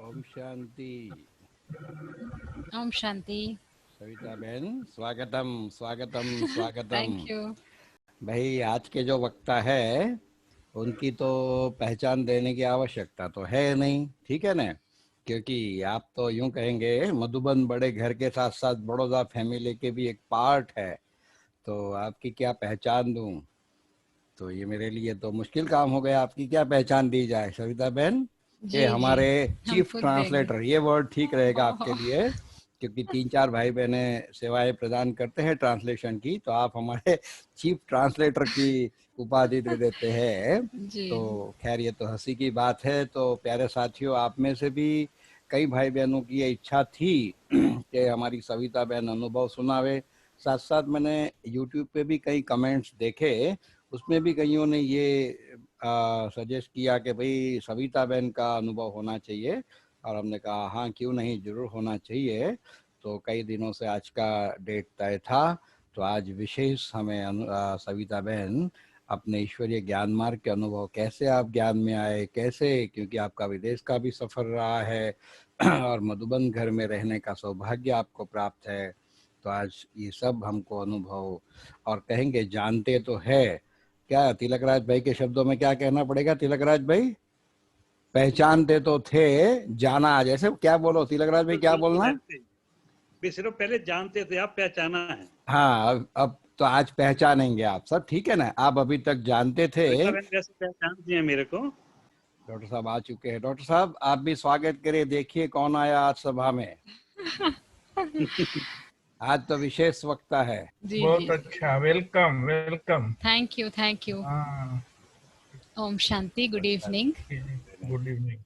ओम शांति। ओम शांति। सविता बहन, स्वागतम स्वागतम स्वागतम। Thank you. भाई, आज के जो वक्ता है उनकी तो पहचान देने की आवश्यकता तो है नहीं, ठीक है ना? क्योंकि आप तो यूं कहेंगे मधुबन बड़े घर के साथ साथ बड़ौदा फैमिली के भी एक पार्ट है, तो आपकी क्या पहचान दूं? तो ये मेरे लिए तो मुश्किल काम हो गया। आपकी क्या पहचान दी जाए सविता बहन? ये जी जी, हमारे हम चीफ खुद देंगे। ट्रांसलेटर, ये वर्ड ठीक रहेगा आपके ओह, लिए, क्योंकि 3-4 भाई बहने सेवाएं प्रदान करते हैं ट्रांसलेशन की, तो आप हमारे चीफ ट्रांसलेटर की उपाधि दे देते हैं। जी तो खैर, ये तो हंसी की बात है। तो प्यारे साथियों, आप में से भी कई भाई बहनों की ये इच्छा थी कि हमारी सविता बहन अनुभव सुनावे। साथ साथ मैंने यूट्यूब पे भी कई कमेंट्स देखे, उसमें भी कईयों ने ये सजेस्ट किया कि भाई सविता बहन का अनुभव होना चाहिए, और हमने कहा हाँ क्यों नहीं, जरूर होना चाहिए। तो कई दिनों से आज का डेट तय था, तो आज विशेष हमें सविता बहन अपने ईश्वरीय ज्ञान मार्ग के अनुभव, कैसे आप ज्ञान में आए, कैसे, क्योंकि आपका विदेश का भी सफर रहा है और मधुबन घर में रहने का सौभाग्य आपको प्राप्त है। तो आज ये सब हमको अनुभव, और कहेंगे जानते तो है क्या, तिलक राज भाई के शब्दों में क्या कहना पड़ेगा तिलक राज भाई? पहचानते तो थे, जाना आज। ऐसे क्या बोलो तिलक राज भाई, क्या बिल्कुल बोलना? ऐसे ही। सिर्फ पहले जानते थे, आप पहचाना है। हाँ, अब तो आज पहचानेंगे आप सब, ठीक है ना? आप अभी तक जानते थे। सविता बहन कैसे पहचानती है मेरे को? डॉक्टर साहब आ चुके हैं। डॉक्टर साहब आप भी स्वागत करिए, देखिए कौन आया आज सभा में। आज तो विशेष वक्ता है। जी जी। बहुत अच्छा, welcome welcome. Thank you thank you. हाँ, Om Shanti, good evening. Good evening.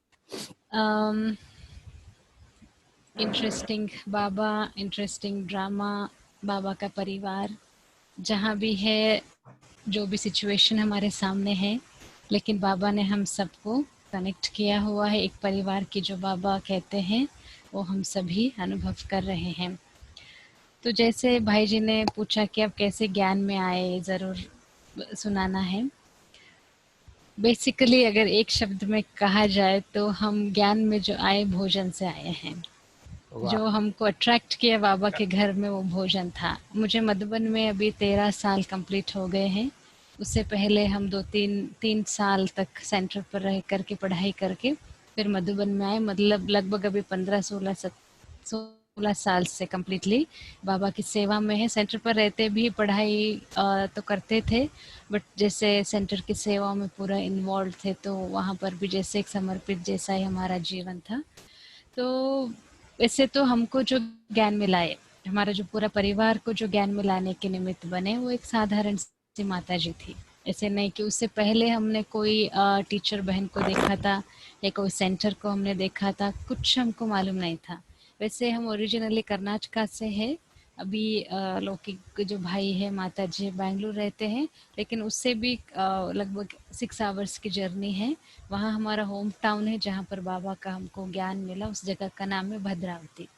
Interesting बाबा, इंटरेस्टिंग ड्रामा, बाबा का परिवार जहाँ भी है, जो भी सिचुएशन हमारे सामने है, लेकिन बाबा ने हम सबको कनेक्ट किया हुआ है। एक परिवार की जो बाबा कहते हैं वो हम सभी अनुभव कर रहे हैं। तो जैसे भाई जी ने पूछा कि अब कैसे ज्ञान में आए, ज़रूर सुनाना है। बेसिकली अगर एक शब्द में कहा जाए तो हम ज्ञान में जो आए, भोजन से आए हैं। वाह। जो हमको अट्रैक्ट किया बाबा के घर में वो भोजन था। मुझे मधुबन में अभी 13 साल कंप्लीट हो गए हैं। उससे पहले हम 2-3 साल तक सेंटर पर रह करके पढ़ाई करके फिर मधुबन में आए। मतलब लगभग अभी 15-16 साल से कम्प्लीटली बाबा की सेवा में है। सेंटर पर रहते भी पढ़ाई तो करते थे, बट जैसे सेंटर की सेवा में पूरा इन्वॉल्व थे, तो वहाँ पर भी जैसे एक समर्पित जैसा ही हमारा जीवन था। तो वैसे तो हमको जो ज्ञान मिलाए, हमारा जो पूरा परिवार को जो ज्ञान मिलाने के निमित्त बने, वो एक साधारण सी माता जी थी। ऐसे नहीं कि उससे पहले हमने कोई टीचर बहन को देखा था या कोई सेंटर को हमने देखा था, कुछ हमको मालूम नहीं था। वैसे हम ओरिजिनली कर्नाटका से है। अभी लौकिक जो भाई है, माता जी बैंगलोर रहते हैं, लेकिन उससे भी लगभग 6 आवर्स की जर्नी है। वहाँ हमारा होम टाउन है, जहाँ पर बाबा का हमको ज्ञान मिला। उस जगह का नाम है भद्रावती।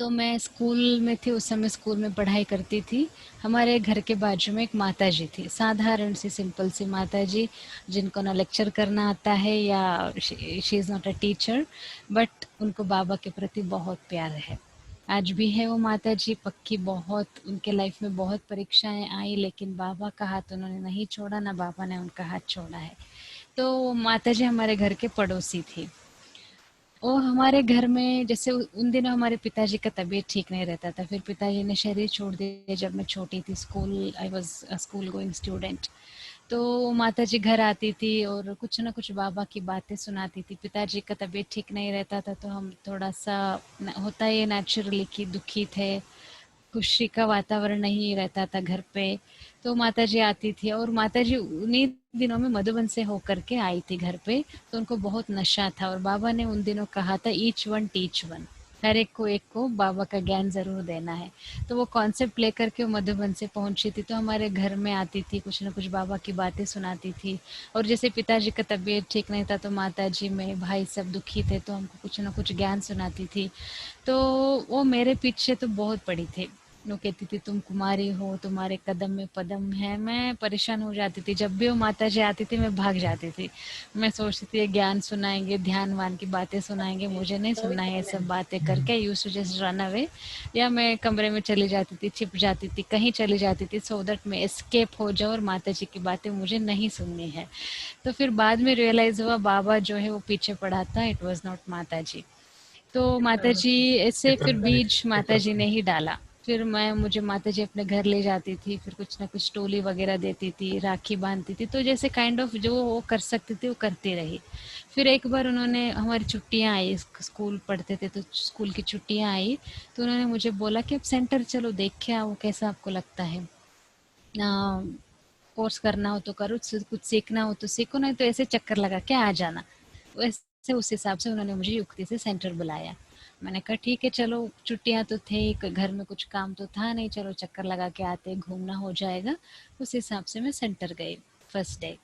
तो मैं स्कूल में थी, उस समय स्कूल में पढ़ाई करती थी। हमारे घर के बाजू में एक माता जी थी, साधारण सी सिंपल सी माता जी, जिनको ना लेक्चर करना आता है या she is not a teacher, but उनको बाबा के प्रति बहुत प्यार है। आज भी है वो माता जी पक्की। बहुत उनके लाइफ में बहुत परीक्षाएं आई, लेकिन बाबा का हाथ उन्होंने नहीं छोड़ा, ना बाबा ने उनका हाथ छोड़ा है। तो माता जी हमारे घर के पड़ोसी थी। वो हमारे घर में जैसे उन दिनों हमारे पिताजी का तबीयत ठीक नहीं रहता था। फिर पिताजी ने शरीर छोड़ दिया जब मैं छोटी थी। School, I was a school going student. तो माता जी घर आती थी और कुछ ना कुछ बाबा की बातें सुनाती थी। पिताजी का तबीयत ठीक नहीं रहता था, तो हम थोड़ा सा होता है नेचुरली कि दुखी थे, खुशी का वातावरण नहीं रहता था घर पे। तो माताजी आती थी, और माताजी उन्हीं दिनों में मधुबन से होकर के आई थी घर पे। तो उनको बहुत नशा था, और बाबा ने उन दिनों कहा था ईच वन टीच वन, हर एक को बाबा का ज्ञान जरूर देना है। तो वो कॉन्सेप्ट लेकर के वो मधुबन से पहुंची थी, तो हमारे घर में आती थी, कुछ ना कुछ बाबा की बातें सुनाती थी। और जैसे पिताजी का तबीयत ठीक नहीं था, तो माता जी में भाई सब दुखी थे, तो हमको कुछ ना कुछ ज्ञान सुनाती थी। तो वो मेरे पीछे तो बहुत पड़ी थी। वो कहती थी तुम कुमारी हो, तुम्हारे कदम में पदम है। मैं परेशान हो जाती थी, जब भी वो माता जी आती थी मैं भाग जाती थी। मैं सोचती थी ये ज्ञान सुनाएंगे, ध्यान वान की बातें सुनाएंगे, मुझे नहीं सुनना है ये सब बातें करके। Used to just run away, या मैं कमरे में चली जाती थी, छिप जाती थी, कहीं चली जाती थी, सो दैट मैं एस्केप हो जाऊँ और माता जी की बातें मुझे नहीं सुननी है। तो फिर बाद में रियलाइज हुआ बाबा जो है वो पीछे पड़ा था, इट वॉज नॉट माता जी। तो माता जी ऐसे फिर बीज माता जी ने ही डाला। फिर मुझे माता जी अपने घर ले जाती थी, फिर कुछ ना कुछ टोली वगैरह देती थी, राखी बांधती थी, तो जैसे काइंड ऑफ जो वो कर सकती थी वो करती रही। फिर एक बार उन्होंने, हमारी छुट्टियां आई, स्कूल पढ़ते थे तो स्कूल की छुट्टियां आई, तो उन्होंने मुझे बोला कि अब सेंटर चलो देख के आओ, कैसा आपको लगता है, कोर्स करना हो तो करो, कुछ सीखना हो तो सीखो, नहीं तो ऐसे चक्कर लगा के आ जाना। वैसे उस हिसाब से उन्होंने मुझे युक्ति से सेंटर बुलाया। मैंने कहा ठीक है चलो, छुट्टियां तो थे, घर में कुछ काम तो था नहीं, चलो चक्कर लगा के आते, घूमना हो जाएगा। उस हिसाब से मैं सेंटर गई फर्स्ट डे।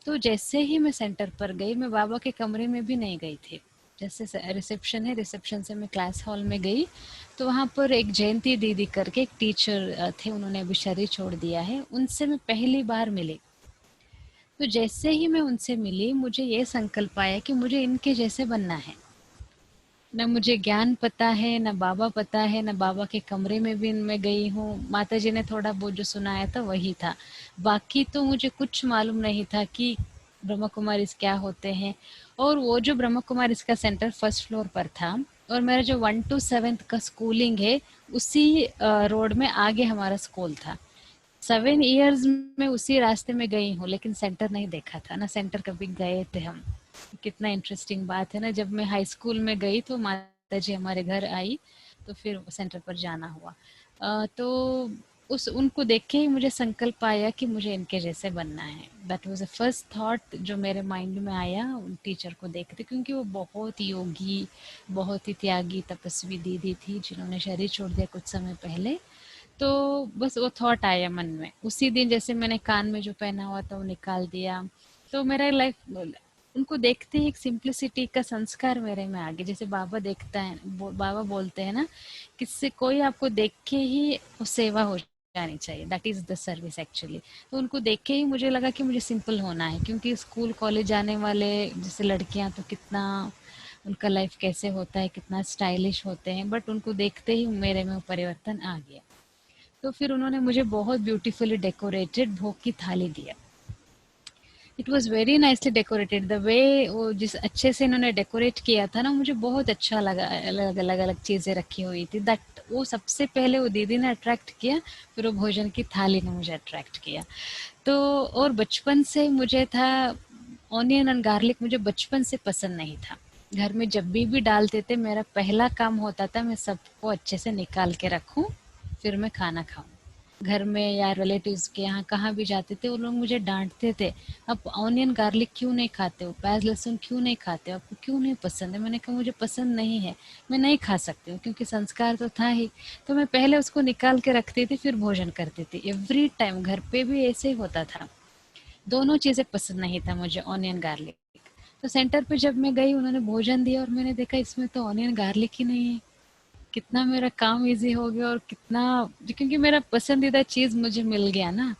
तो जैसे ही मैं सेंटर पर गई, मैं बाबा के कमरे में भी नहीं गई थी। जैसे रिसेप्शन है, रिसेप्शन से मैं क्लास हॉल में गई, तो वहाँ पर एक जयंती दीदी करके एक टीचर थे, उन्होंने अभी शरीर छोड़ दिया है, उनसे मैं पहली बार मिली। तो जैसे ही मैं उनसे मिली, मुझे ये संकल्प आया कि मुझे इनके जैसे बनना है। न मुझे ज्ञान पता है, न बाबा पता है, न बाबा के कमरे में भी मैं गई हूँ। माता जी ने थोड़ा बहुत जो सुनाया था वही था, बाकी तो मुझे कुछ मालूम नहीं था कि ब्रह्म कुमारीज क्या होते हैं। और वो जो ब्रह्म कुमारीज का सेंटर फर्स्ट फ्लोर पर था, और मेरा जो 1 to 7 का स्कूलिंग है उसी रोड में आगे हमारा स्कूल था। 7 इयर्स में उसी रास्ते में गई हूँ, लेकिन सेंटर नहीं देखा था ना, सेंटर कभी गए थे हम। कितना इंटरेस्टिंग बात है ना, जब मैं हाई स्कूल में गई तो माता जी हमारे घर आई, तो फिर सेंटर पर जाना हुआ। तो उस उनको देख के ही मुझे संकल्प आया कि मुझे इनके जैसे बनना है। That was the first thought जो मेरे माइंड में आया उन टीचर को देखते, क्योंकि वो बहुत योगी, बहुत ही त्यागी तपस्वी दीदी थी, जिन्होंने शरीर छोड़ दिया कुछ समय पहले। तो बस वो थॉट आया मन में उसी दिन, जैसे मैंने कान में जो पहना हुआ था वो निकाल दिया। तो मेरा लाइफ, उनको देखते ही एक सिंप्लिसिटी का संस्कार मेरे में आ गया। जैसे बाबा देखता है, बाबा बोलते हैं ना, किससे कोई आपको देख के ही वो सेवा हो जानी चाहिए, that is the service actually. तो उनको देख के ही मुझे लगा कि मुझे सिंपल होना है, क्योंकि स्कूल कॉलेज जाने वाले जैसे लड़कियां तो कितना उनका लाइफ कैसे होता है, कितना स्टाइलिश होते हैं, बट उनको देखते ही मेरे में वो परिवर्तन आ गया। तो फिर उन्होंने मुझे बहुत ब्यूटीफुली डेकोरेटेड भोग की थाली दिया। It was very nicely decorated, the way वो जिस अच्छे से इन्होंने डेकोरेट किया था ना, मुझे बहुत अच्छा लगा। अलग अलग अलग चीज़ें रखी हुई थी, दैट वो सबसे पहले वो दीदी ने अट्रैक्ट किया, फिर वो भोजन की थाली ने मुझे अट्रैक्ट किया। तो और बचपन से मुझे था, ऑनियन एंड गार्लिक मुझे बचपन से पसंद नहीं था। घर में जब भी डालते थे, मेरा पहला काम होता था मैं सबको अच्छे से निकाल के रखूं, फिर मैं खाना खाऊं। घर में या रिलेटिव्स के यहाँ कहाँ भी जाते थे, वो लोग मुझे डांटते थे, आप ऑनियन गार्लिक क्यों नहीं खाते हो, प्याज लहसुन क्यों नहीं खाते हो, आपको क्यों नहीं पसंद है। मैंने कहा मुझे पसंद नहीं है, मैं नहीं खा सकती हूँ, क्योंकि संस्कार तो था ही। तो मैं पहले उसको निकाल के रखती थी, फिर भोजन करती थी। एवरी टाइम घर पे भी ऐसे ही होता था। दोनों चीज़ें पसंद नहीं था मुझे, ऑनियन गार्लिक। तो सेंटर पे जब मैं गई, उन्होंने भोजन दिया और मैंने देखा इसमें तो ऑनियन गार्लिक ही नहीं है। कितना मेरा काम इजी हो गया, और कितना, क्योंकि मेरा पसंदीदा चीज मुझे मिल गया ना।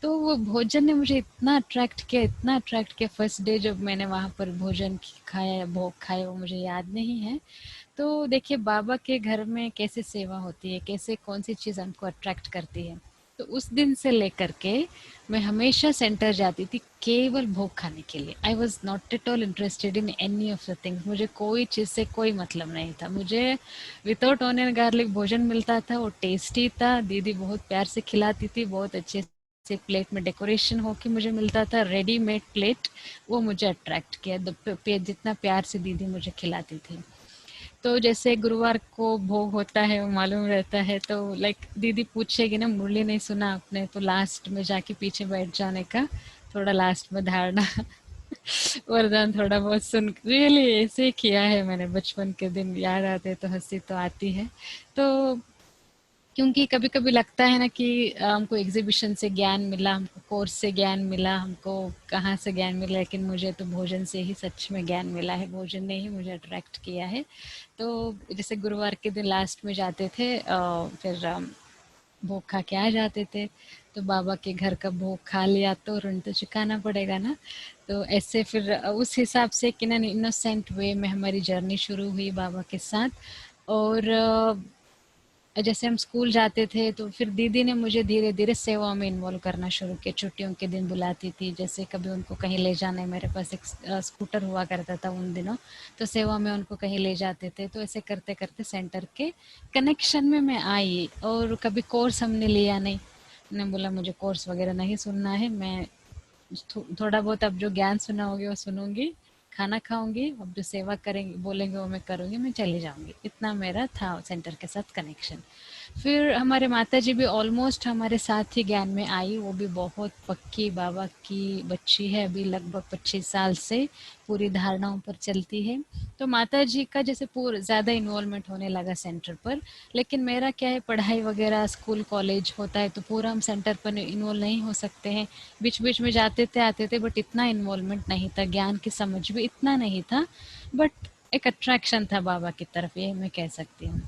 तो वो भोजन ने मुझे इतना अट्रैक्ट किया, इतना अट्रैक्ट किया। फर्स्ट डे जब मैंने वहां पर भोजन खाया या भोग खाया, वो मुझे याद नहीं है। तो देखिए बाबा के घर में कैसे सेवा होती है, कैसे कौन सी चीज हमको अट्रैक्ट करती है। तो उस दिन से लेकर के मैं हमेशा सेंटर जाती थी केवल भोग खाने के लिए। I was not at all interested in any of the things. मुझे कोई चीज़ से कोई मतलब नहीं था। मुझे विदाउट ऑनियन गार्लिक भोजन मिलता था, वो टेस्टी था, दीदी बहुत प्यार से खिलाती थी, बहुत अच्छे से प्लेट में डेकोरेशन होके मुझे मिलता था, रेडीमेड प्लेट। वो मुझे अट्रैक्ट किया, जितना प्यार से दीदी मुझे खिलाती थी। तो जैसे गुरुवार को भोग होता है वो मालूम रहता है, तो लाइक दीदी पूछेगी ना, मुरली नहीं सुना आपने, तो लास्ट में जाके पीछे बैठ जाने का, थोड़ा लास्ट में धारणा वरदान थोड़ा बहुत सुन, रियली ऐसे ही किया है मैंने। बचपन के दिन याद आते तो हंसी तो आती है। तो क्योंकि कभी कभी लगता है ना कि हमको एग्जीबिशन से ज्ञान मिला, हमको कोर्स से ज्ञान मिला, हमको कहाँ से ज्ञान मिला, लेकिन मुझे तो भोजन से ही सच में ज्ञान मिला है, भोजन ने ही मुझे अट्रैक्ट किया है। तो जैसे गुरुवार के दिन लास्ट में जाते थे, फिर भोग खा के आ जाते थे। तो बाबा के घर का भोग खा लिया तो ऋण तो चुकाना पड़ेगा ना। तो ऐसे फिर उस हिसाब से कि ना इनोसेंट वे में हमारी जर्नी शुरू हुई बाबा के साथ। और जैसे हम स्कूल जाते थे तो फिर दीदी ने मुझे धीरे धीरे सेवा में इन्वॉल्व करना शुरू किया। छुट्टियों के दिन बुलाती थी, जैसे कभी उनको कहीं ले जाना है, मेरे पास एक स्कूटर हुआ करता था उन दिनों, तो सेवा में उनको कहीं ले जाते थे। तो ऐसे करते करते सेंटर के कनेक्शन में मैं आई। और कभी कोर्स हमने लिया नहीं, मैंने बोला मुझे कोर्स वगैरह नहीं सुनना है, मैं थोड़ा बहुत अब जो ज्ञान सुना होगी वो सुनूंगी, खाना खाऊंगी, अब जो सेवा करेंगे बोलेंगे वो मैं करूंगी, मैं चली जाऊंगी। इतना मेरा था सेंटर के साथ कनेक्शन। फिर हमारे माताजी भी ऑलमोस्ट हमारे साथ ही ज्ञान में आई। वो भी बहुत पक्की बाबा की बच्ची है, अभी लगभग 25 साल से पूरी धारणाओं पर चलती है। तो माताजी का जैसे पूरा ज़्यादा इन्वॉल्वमेंट होने लगा सेंटर पर। लेकिन मेरा क्या है, पढ़ाई वगैरह स्कूल कॉलेज होता है तो पूरा हम सेंटर पर इन्वॉल्व नहीं हो सकते हैं। बीच बीच में जाते थे आते थे, बट इतना इन्वॉल्वमेंट नहीं था, ज्ञान की समझ भी इतना नहीं था। बट एक अट्रैक्शन था बाबा की तरफ, ये मैं कह सकती हूँ।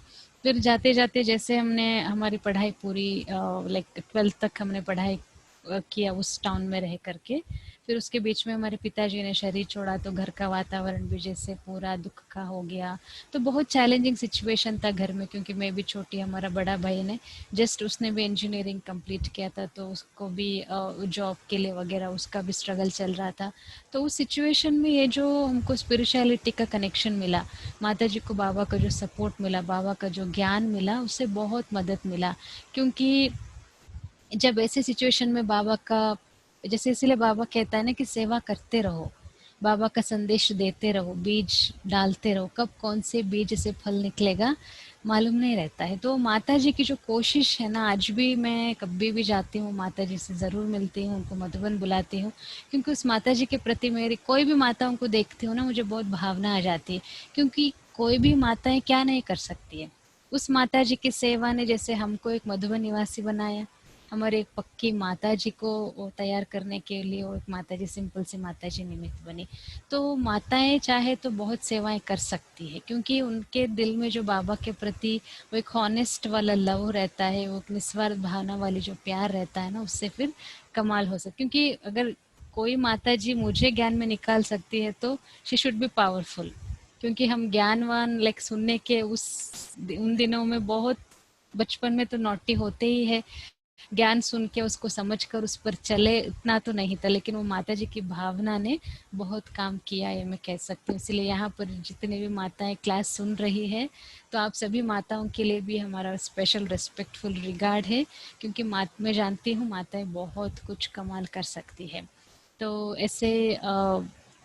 फिर जाते जाते जैसे हमने हमारी पढ़ाई पूरी लाइक 12th तक हमने पढ़ाई किया उस टाउन में रह करके। फिर उसके बीच में हमारे पिताजी ने शरीर छोड़ा तो घर का वातावरण भी जैसे पूरा दुख का हो गया। तो बहुत चैलेंजिंग सिचुएशन था घर में, क्योंकि मैं भी छोटी, हमारा बड़ा भाई ने जस्ट उसने भी इंजीनियरिंग कंप्लीट किया था, तो उसको भी जॉब के लिए वगैरह उसका भी स्ट्रगल चल रहा था। तो उस सिचुएशन में ये जो हमको स्पिरिचुअलिटी का कनेक्शन मिला, माता जी को बाबा का जो सपोर्ट मिला, बाबा का जो ज्ञान मिला, उससे बहुत मदद मिला। क्योंकि जब ऐसे सिचुएशन में बाबा का जैसे, इसलिए बाबा कहता है ना कि सेवा करते रहो, बाबा का संदेश देते रहो, बीज डालते रहो, कब कौन से बीज से फल निकलेगा मालूम नहीं रहता है। तो माता जी की जो कोशिश है ना, आज भी मैं कभी भी जाती हूँ माता जी से ज़रूर मिलती हूँ, उनको मधुबन बुलाती हूँ, क्योंकि उस माता जी के प्रति मेरी कोई भी माताओं को देखती हूँ ना, मुझे बहुत भावना आ जाती है। क्योंकि कोई भी माताएं क्या नहीं कर सकती है, उस माता जी की सेवा ने जैसे हमको एक मधुबन निवासी बनाया, हमारे एक पक्की माता जी को वो तैयार करने के लिए वो एक माता जी, सिंपल सी माता जी निमित्त बनी। तो माताएं चाहे तो बहुत सेवाएं कर सकती है, क्योंकि उनके दिल में जो बाबा के प्रति वो एक हॉनेस्ट वाला लव रहता है, वो निस्वार्थ भावना वाली जो प्यार रहता है ना, उससे फिर कमाल हो सकता। क्योंकि अगर कोई माता जी मुझे ज्ञान में निकाल सकती है तो शी शुड बी पावरफुल। क्योंकि हम ज्ञानवान लाइक सुनने के उन दिनों में बहुत, बचपन में तो नॉटी होते ही है, ज्ञान सुन के उसको समझ कर उस पर चले इतना तो नहीं था। लेकिन वो माता जी की भावना ने बहुत काम किया, ये मैं कह सकती हूँ। इसलिए यहाँ पर जितने भी माताएं क्लास सुन रही है, तो आप सभी माताओं के लिए भी हमारा स्पेशल रिस्पेक्टफुल रिगार्ड है, क्योंकि मैं जानती हूँ माताएं बहुत कुछ कमाल कर सकती है। तो ऐसे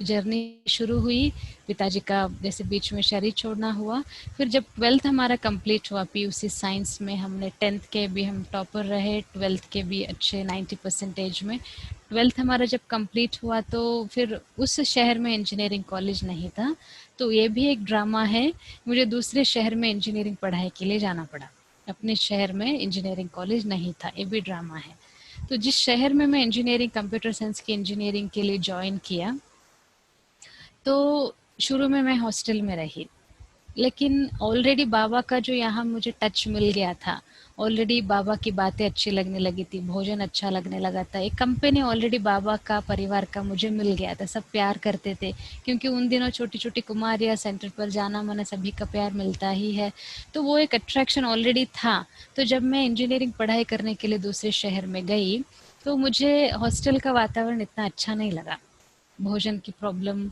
जर्नी शुरू हुई। पिताजी का जैसे बीच में शरीर छोड़ना हुआ। फिर जब 12th हमारा कंप्लीट हुआ पीयूसी साइंस में, हमने 10th के भी हम टॉपर रहे, 12th के भी अच्छे 90% में। 12th हमारा जब कंप्लीट हुआ तो फिर उस शहर में इंजीनियरिंग कॉलेज नहीं था, तो ये भी एक ड्रामा है, मुझे दूसरे शहर में इंजीनियरिंग पढ़ाई के लिए जाना पड़ा। अपने शहर में इंजीनियरिंग कॉलेज नहीं था, ये भी ड्रामा है। तो जिस शहर में मैं इंजीनियरिंग, कंप्यूटर साइंस की इंजीनियरिंग के लिए ज्वाइन किया, तो शुरू में मैं हॉस्टल में रही। लेकिन ऑलरेडी बाबा का जो यहाँ मुझे टच मिल गया था, ऑलरेडी बाबा की बातें अच्छी लगने लगी थी, भोजन अच्छा लगने लगा था, एक कंपनी ऑलरेडी बाबा का, परिवार का मुझे मिल गया था, सब प्यार करते थे। क्योंकि उन दिनों छोटी छोटी कुमारियाँ सेंटर पर जाना माना सभी का प्यार मिलता ही है, तो वो एक अट्रैक्शन ऑलरेडी था। तो जब मैं इंजीनियरिंग पढ़ाई करने के लिए दूसरे शहर में गई, तो मुझे हॉस्टल का वातावरण इतना अच्छा नहीं लगा, भोजन की प्रॉब्लम,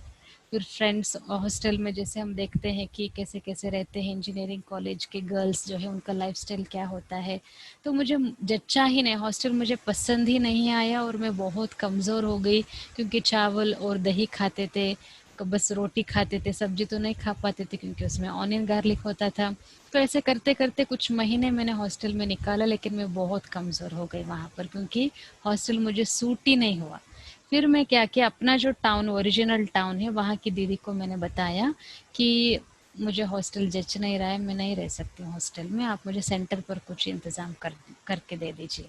फिर फ्रेंड्स हॉस्टल में जैसे हम देखते हैं कि कैसे कैसे रहते हैं इंजीनियरिंग कॉलेज के गर्ल्स जो है, उनका लाइफस्टाइल क्या होता है, तो मुझे जच्चा ही नहीं, हॉस्टल मुझे पसंद ही नहीं आया। और मैं बहुत कमज़ोर हो गई, क्योंकि चावल और दही खाते थे, बस रोटी खाते थे, सब्जी तो नहीं खा पाते थे क्योंकि उसमें ऑनियन गार्लिक होता था। तो ऐसे करते करते कुछ महीने मैंने हॉस्टल में निकाला, लेकिन मैं बहुत कमज़ोर हो गई वहाँ पर, क्योंकि हॉस्टल मुझे सूट ही नहीं हुआ। फिर मैं क्या किया, अपना जो टाउन, ओरिजिनल टाउन है, वहाँ की दीदी को मैंने बताया कि मुझे हॉस्टल जच नहीं रहा है, मैं नहीं रह सकती हूँ हॉस्टल में, आप मुझे सेंटर पर कुछ इंतज़ाम करके दे दीजिए।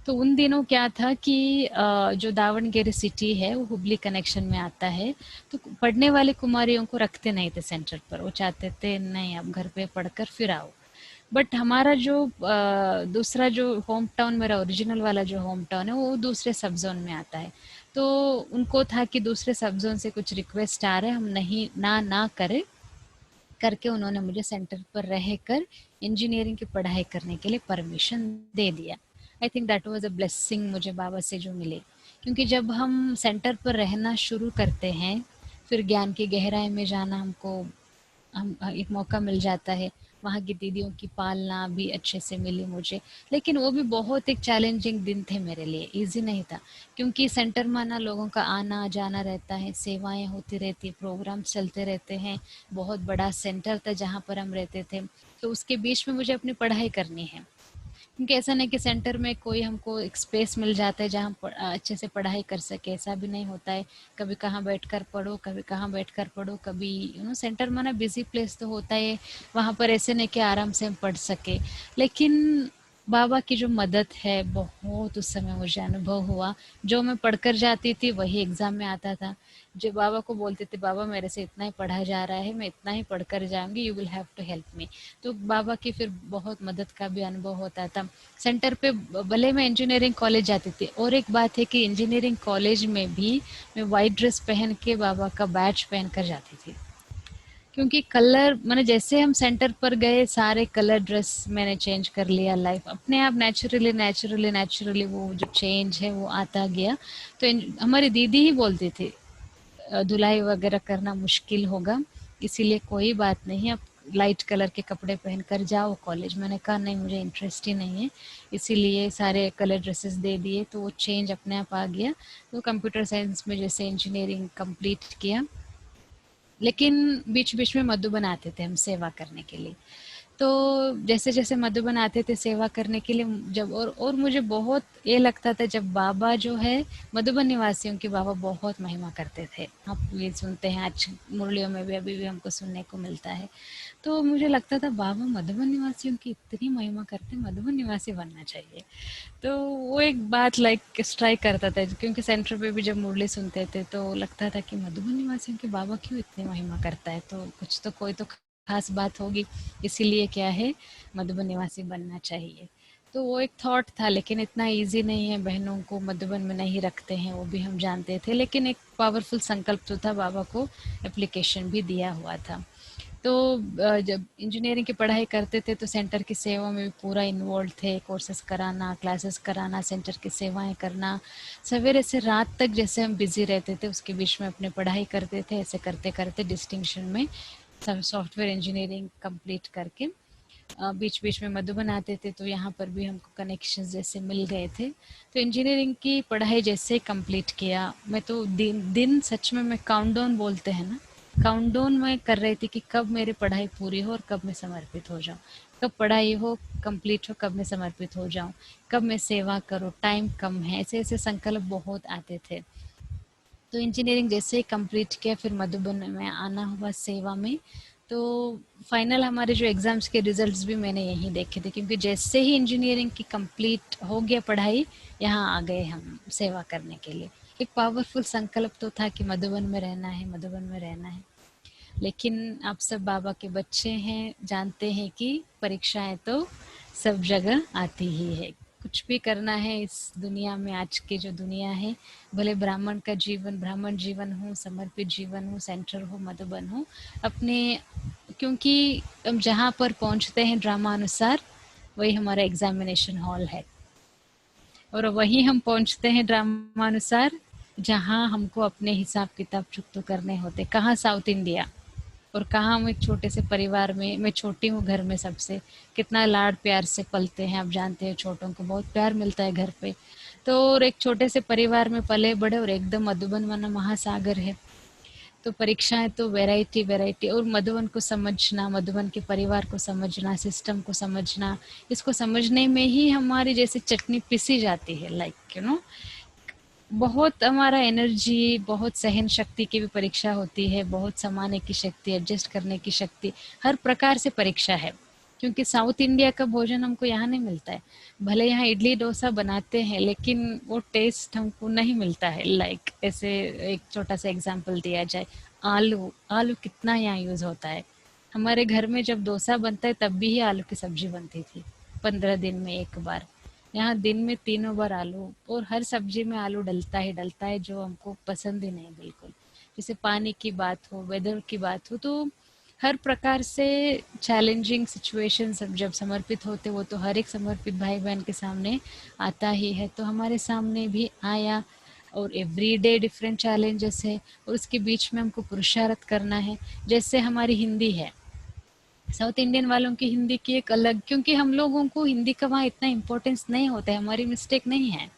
तो उन दिनों क्या था कि जो दावणगेरे सिटी है वो हुबली कनेक्शन में आता है, तो पढ़ने वाले कुमारियों को रखते नहीं थे सेंटर पर, वो चाहते थे नहीं आप घर पे पढ़कर फिर आओ। बट हमारा जो दूसरा जो होम टाउन, मेरा ओरिजिनल वाला जो होम टाउन है, वो दूसरे सब जोन में आता है। तो उनको था कि दूसरे सब जोन से कुछ रिक्वेस्ट आ रहे हैं, हम नहीं ना करें करके उन्होंने मुझे सेंटर पर रहकर इंजीनियरिंग की पढ़ाई करने के लिए परमिशन दे दिया। I think that was a blessing मुझे बाबा से जो मिली, क्योंकि जब हम सेंटर पर रहना शुरू करते हैं, फिर ज्ञान की गहराई में जाना हमको हम एक मौका मिल जाता है। वहाँ की दीदियों की पालना भी अच्छे से मिली मुझे, लेकिन वो भी बहुत एक चैलेंजिंग दिन थे मेरे लिए, इजी नहीं था, क्योंकि सेंटर में ना लोगों का आना जाना रहता है, सेवाएं होती रहती, प्रोग्राम चलते रहते हैं, बहुत बड़ा सेंटर था जहाँ पर हम रहते थे, तो उसके बीच में मुझे अपनी पढ़ाई करनी है। क्योंकि ऐसा नहीं कि सेंटर में कोई हमको एक स्पेस मिल जाता है जहाँ हम अच्छे से पढ़ाई कर सके, ऐसा भी नहीं होता है। कभी कहाँ बैठकर पढ़ो, कभी कहाँ बैठकर पढ़ो, कभी सेंटर में ना बिजी प्लेस तो होता है, वहाँ पर ऐसे नहीं कि आराम से हम पढ़ सके। लेकिन बाबा की जो मदद है, बहुत उस समय मुझे अनुभव हुआ। जो मैं पढ़कर जाती थी वही एग्जाम में आता था। जो बाबा को बोलते थे, बाबा मेरे से इतना ही पढ़ा जा रहा है, मैं इतना ही पढ़कर जाऊंगी, you will have to help me. तो बाबा की फिर बहुत मदद का भी अनुभव होता था। सेंटर पे भले मैं इंजीनियरिंग कॉलेज जाती थी, और एक बात है कि इंजीनियरिंग कॉलेज में भी मैं वाइट ड्रेस पहन के बाबा का बैच पहन कर जाती थी, क्योंकि कलर मैंने जैसे हम सेंटर पर गए, सारे कलर ड्रेस मैंने चेंज कर लिया। लाइफ अपने आप नेचुरली नेचुरली नेचुरली वो जो चेंज है वो आता गया। तो हमारी दीदी ही बोलती थी धुलाई वगैरह करना मुश्किल होगा, इसीलिए कोई बात नहीं, आप लाइट कलर के कपड़े पहन कर जाओ कॉलेज। मैंने कहा नहीं, मुझे इंटरेस्ट ही नहीं है, इसीलिए सारे कलर ड्रेसेस दे दिए, तो वो चेंज अपने आप आ गया। तो कंप्यूटर साइंस में जैसे इंजीनियरिंग कंप्लीट किया, लेकिन बीच बीच में मधुबन आते थे हम सेवा करने के लिए। तो जैसे जैसे मधुबन आते थे सेवा करने के लिए, जब और मुझे बहुत ये लगता था, जब बाबा जो है मधुबन निवासियों की बाबा बहुत महिमा करते थे। आप ये सुनते हैं आज मुरलियों में भी, अभी भी हमको सुनने को मिलता है। तो मुझे लगता था बाबा मधुबन निवासियों की इतनी महिमा करते, मधुबन निवासी बनना चाहिए। तो वो एक बात लाइक स्ट्राइक करता था, क्योंकि सेंटर पे भी जब मुरली सुनते थे तो लगता था कि मधुबन निवासियों के बाबा क्यों इतनी महिमा करता है, तो कुछ तो कोई तो खास बात होगी, इसीलिए क्या है मधुबन निवासी बनना चाहिए। तो वो एक थॉट था, लेकिन इतना इजी नहीं है, बहनों को मधुबन में नहीं रखते हैं, वो भी हम जानते थे, लेकिन एक पावरफुल संकल्प तो था, बाबा को एप्लीकेशन भी दिया हुआ था। तो जब इंजीनियरिंग की पढ़ाई करते थे तो सेंटर की सेवा में भी पूरा इन्वॉल्व थे, कोर्सेज कराना, क्लासेस कराना, सेंटर की सेवाएं करना, सवेरे से रात तक जैसे हम बिजी रहते थे, उसके बीच में अपने पढ़ाई करते थे। ऐसे करते करते डिस्टिंक्शन में सॉफ्टवेयर इंजीनियरिंग कंप्लीट करके बीच बीच में मधुबन आते थे, तो यहाँ पर भी हमको कनेक्शंस जैसे मिल गए थे। तो इंजीनियरिंग की पढ़ाई जैसे कंप्लीट किया, मैं तो दिन दिन सच में मैं काउंटडाउन बोलते हैं ना, काउंटडाउन में कर रही थी कि कब मेरी पढ़ाई पूरी हो और कब मैं समर्पित हो जाऊं, कब पढ़ाई हो कंप्लीट हो, कब मैं समर्पित हो जाऊं, कब मैं सेवा करूं, टाइम कम है, ऐसे ऐसे संकल्प बहुत आते थे। तो इंजीनियरिंग जैसे ही कंप्लीट किया, फिर मधुबन में आना हुआ सेवा में। तो फाइनल हमारे जो एग्ज़ाम्स के रिजल्ट्स भी मैंने यहीं देखे थे, क्योंकि जैसे ही इंजीनियरिंग की कंप्लीट हो गया पढ़ाई, यहाँ आ गए हम सेवा करने के लिए। एक पावरफुल संकल्प तो था कि मधुबन में रहना है, मधुबन में रहना है। लेकिन आप सब बाबा के बच्चे हैं, जानते हैं कि परीक्षाएं तो सब जगह आती ही है। कुछ भी करना है इस दुनिया में, आज की जो दुनिया है, भले ब्राह्मण का जीवन, ब्राह्मण जीवन हो, समर्पित जीवन हो, सेंटर हो, मधुबन हो, अपने, क्योंकि हम जहाँ पर पहुँचते हैं ड्रामा अनुसार, वही हमारा एग्जामिनेशन हॉल है, और वहीं हम पहुँचते हैं ड्रामा अनुसार जहाँ हमको अपने हिसाब किताब चुकतो करने होते। कहाँ साउथ इंडिया, और कहाँ हम एक छोटे से परिवार में, मैं छोटी हूँ घर में सबसे, कितना लाड प्यार से पलते हैं, आप जानते हैं छोटों को बहुत प्यार मिलता है घर पे। तो और एक छोटे से परिवार में पले बड़े, और एकदम मधुबन माना महासागर है, तो परीक्षाएं तो वैरायटी वैरायटी, और मधुबन को समझना, मधुबन के परिवार को समझना, सिस्टम को समझना, इसको समझने में ही हमारी जैसे चटनी पिसी जाती है, लाइक बहुत हमारा एनर्जी, बहुत सहन शक्ति की भी परीक्षा होती है, बहुत समाने की शक्ति, एडजस्ट करने की शक्ति, हर प्रकार से परीक्षा है। क्योंकि साउथ इंडिया का भोजन हमको यहाँ नहीं मिलता है, भले यहाँ इडली डोसा बनाते हैं, लेकिन वो टेस्ट हमको नहीं मिलता है। लाइक ऐसे एक छोटा सा एग्जांपल दिया जाए, आलू आलू कितना यहाँ यूज होता है, हमारे घर में जब डोसा बनता है तब भी ही आलू की सब्जी बनती थी, 15 दिन में एक बार। यहाँ दिन में 3 बार आलू, और हर सब्जी में आलू डलता है, जो हमको पसंद ही नहीं बिल्कुल। जैसे पानी की बात हो, वेदर की बात हो, तो हर प्रकार से चैलेंजिंग सिचुएशन जब समर्पित होते, वो तो हर एक समर्पित भाई बहन के सामने आता ही है, तो हमारे सामने भी आया। और एवरीडे डिफरेंट चैलेंजेस है, और उसके बीच में हमको पुरुषार्थ करना है। जैसे हमारी हिंदी है, साउथ इंडियन वालों की हिंदी की एक अलग, क्योंकि हम लोगों को हिंदी का वहाँ इतना इम्पोर्टेंस नहीं होता है, हमारी मिस्टेक नहीं है।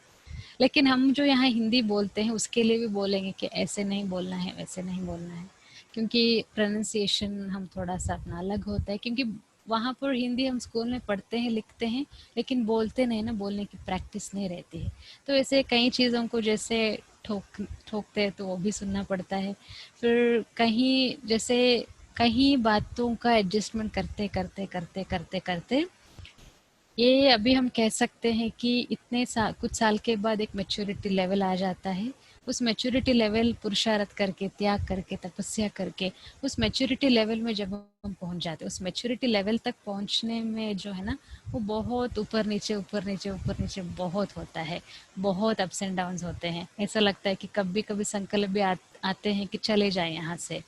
लेकिन हम जो यहाँ हिंदी बोलते हैं उसके लिए भी बोलेंगे कि ऐसे नहीं बोलना है, वैसे नहीं बोलना है, क्योंकि प्रोनाउंसिएशन हम थोड़ा सा अपना अलग होता है। क्योंकि वहाँ पर हिंदी हम स्कूल में पढ़ते हैं, लिखते हैं, लेकिन बोलते नहीं ना, बोलने की प्रैक्टिस नहीं रहती है। तो ऐसे कई चीज़ों को जैसे ठोकते हैं तो वो भी सुनना पड़ता है। फिर कहीं जैसे कहीं बातों का एडजस्टमेंट करते करते करते करते करते ये अभी हम कह सकते हैं कि कुछ साल के बाद एक मैच्योरिटी लेवल आ जाता है। उस मैच्योरिटी लेवल पुरुषार्थ करके, त्याग करके, तपस्या करके, उस मैच्योरिटी लेवल में जब हम पहुंच जाते हैं, उस मैच्योरिटी लेवल तक पहुंचने में जो है ना, वो बहुत ऊपर नीचे ऊपर नीचे ऊपर नीचे बहुत होता है, बहुत अप्स एंड डाउन्स होते हैं। ऐसा लगता है कि कभी कभी संकल्प भी आते हैं कि चले जाए यहाँ से,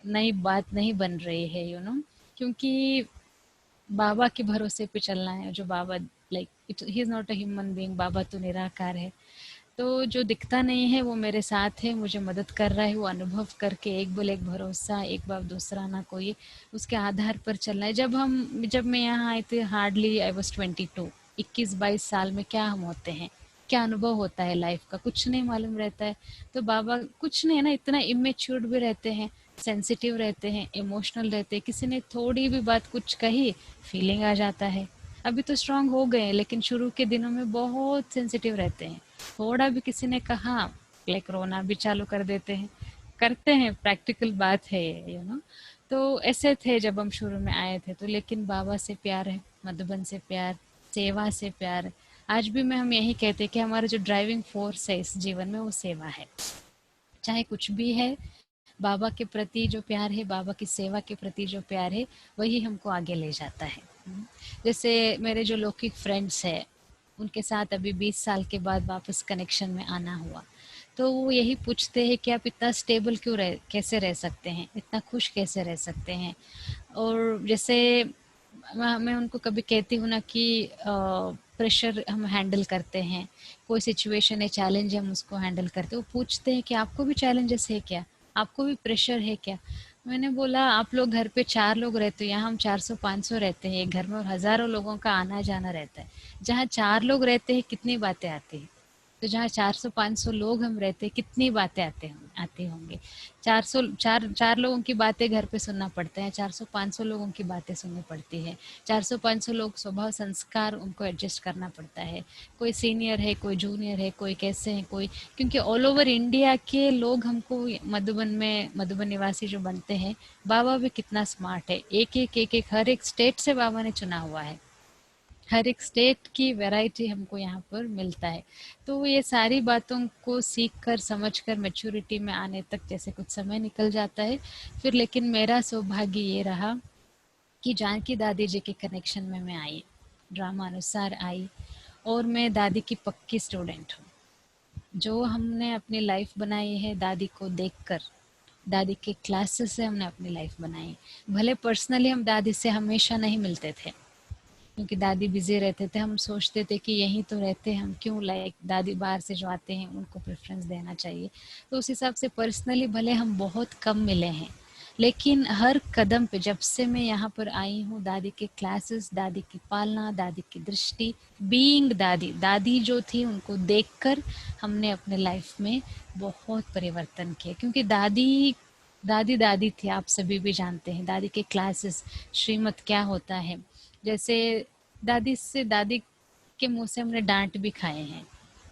नई बात नहीं बन रही है, क्योंकि बाबा के भरोसे पे चलना है। जो बाबा, like he is not a human being, बाबा तो निराकार है। तो जो दिखता नहीं है वो मेरे साथ है, मुझे मदद कर रहा है, वो अनुभव करके एक बोले एक भरोसा, एक बार दूसरा ना कोई, उसके आधार पर चलना है। जब मैं यहाँ आई थी, हार्डली आई वाज 22, 21-22 साल में क्या हम होते हैं, क्या अनुभव होता है लाइफ का, कुछ नहीं मालूम रहता है। तो बाबा कुछ नहीं ना, इतना इमेच्योर्ड भी रहते हैं, सेंसिटिव रहते हैं, इमोशनल रहते हैं। किसी ने थोड़ी भी बात कुछ कही, फीलिंग आ जाता है। अभी तो स्ट्रांग हो गए, लेकिन शुरू के दिनों में बहुत सेंसिटिव रहते हैं। थोड़ा भी किसी ने कहा, लाइक रोना भी चालू कर देते हैं, करते हैं, प्रैक्टिकल बात है ये, तो ऐसे थे जब हम शुरू में आए थे। तो लेकिन बाबा से प्यार है, मधुबन से प्यार, सेवा से प्यार। आज भी हम यही कहते हैं कि हमारा जो ड्राइविंग फोर्स है इस जीवन में वो सेवा है। चाहे कुछ भी है, बाबा के प्रति जो प्यार है, बाबा की सेवा के प्रति जो प्यार है, वही हमको आगे ले जाता है। जैसे मेरे जो लौकिक फ्रेंड्स हैं, उनके साथ अभी 20 साल के बाद वापस कनेक्शन में आना हुआ, तो वो यही पूछते हैं कि आप इतना स्टेबल कैसे रह सकते हैं, इतना खुश कैसे रह सकते हैं। और जैसे मैं उनको कभी कहती हूँ ना कि प्रेशर हम हैंडल करते हैं, कोई सिचुएशन है, चैलेंज है, हम उसको हैंडल करते हैं। वो पूछते हैं कि आपको भी चैलेंजेस है क्या, आपको भी प्रेशर है क्या। मैंने बोला आप लोग घर पे 4 लोग रहते हो, यहाँ हम 400-500 रहते हैं एक घर में, और हजारों लोगों का आना जाना रहता है। जहाँ 4 लोग रहते हैं कितनी बातें आती है, तो जहाँ 400-500 लोग हम रहते हैं कितनी बातें आती होंगी। 4 लोगों की बातें घर पे सुनना पड़ता है, 400-500 लोगों की बातें सुननी पड़ती है। 400-500 लोग स्वभाव संस्कार उनको एडजस्ट करना पड़ता है। कोई सीनियर है, कोई जूनियर है, कोई कैसे है, कोई, क्योंकि ऑल ओवर इंडिया के लोग हमको मधुबन निवासी जो बनते हैं, बाबा भी कितना स्मार्ट है, एक हर एक स्टेट से बाबा ने चुना हुआ है, हर एक स्टेट की वैरायटी हमको यहाँ पर मिलता है। तो ये सारी बातों को सीख कर, समझ कर, मैच्योरिटी में आने तक जैसे कुछ समय निकल जाता है। फिर लेकिन मेरा सौभाग्य ये रहा कि जानकी दादी जी के कनेक्शन में मैं आई, ड्रामा अनुसार आई, और मैं दादी की पक्की स्टूडेंट हूँ। जो हमने अपनी लाइफ बनाई है दादी को देखकर, दादी के क्लासेस से हमने अपनी लाइफ बनाई। भले पर्सनली हम दादी से हमेशा नहीं मिलते थे, क्योंकि दादी बिजी रहते थे, हम सोचते थे कि यहीं तो रहते हैं हम, क्यों लाइक दादी बाहर से जो आते हैं उनको प्रेफरेंस देना चाहिए। तो उस हिसाब से पर्सनली भले हम बहुत कम मिले हैं, लेकिन हर कदम पे जब से मैं यहाँ पर आई हूँ, दादी के क्लासेस, दादी की पालना, दादी की दृष्टि, बीइंग दादी जो थी उनको देखकर हमने अपने लाइफ में बहुत परिवर्तन किया। क्योंकि दादी दादी दादी थी, आप सभी भी जानते हैं दादी के क्लासेस, श्रीमत क्या होता है। जैसे दादी के मुंह से हमने डांट भी खाए हैं,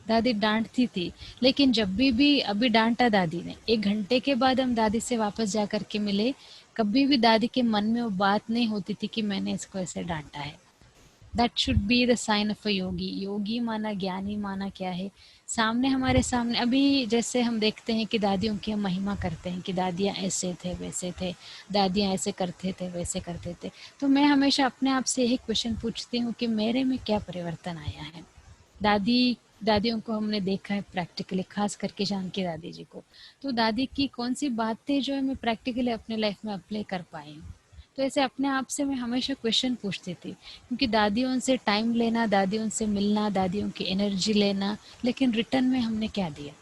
दादी डांटती थी, लेकिन जब भी अभी डांटा दादी ने, 1 घंटे के बाद हम दादी से वापस जा कर के मिले, कभी भी दादी के मन में वो बात नहीं होती थी कि मैंने इसको ऐसे डांटा है। That should be the sign of a yogi. योगी माना, ज्ञानी माना क्या है, सामने हमारे सामने अभी जैसे हम देखते हैं कि दादियों की हम महिमा करते हैं कि दादियाँ ऐसे थे वैसे थे, दादियाँ ऐसे करते थे वैसे करते थे। तो मैं हमेशा अपने आप से यही क्वेश्चन पूछती हूँ कि मेरे में क्या परिवर्तन आया है। दादियों को हमने देखा है प्रैक्टिकली, खास करके जानकी दादी जी को, तो दादी की कौन सी बातें जो है मैं प्रैक्टिकली अपने लाइफ में अप्लाई कर पाई हूँ। तो ऐसे अपने आप से मैं हमेशा क्वेश्चन पूछती थी, क्योंकि दादियों से टाइम लेना, दादियों से मिलना, दादियों की एनर्जी लेना, लेकिन रिटर्न में हमने क्या दिया।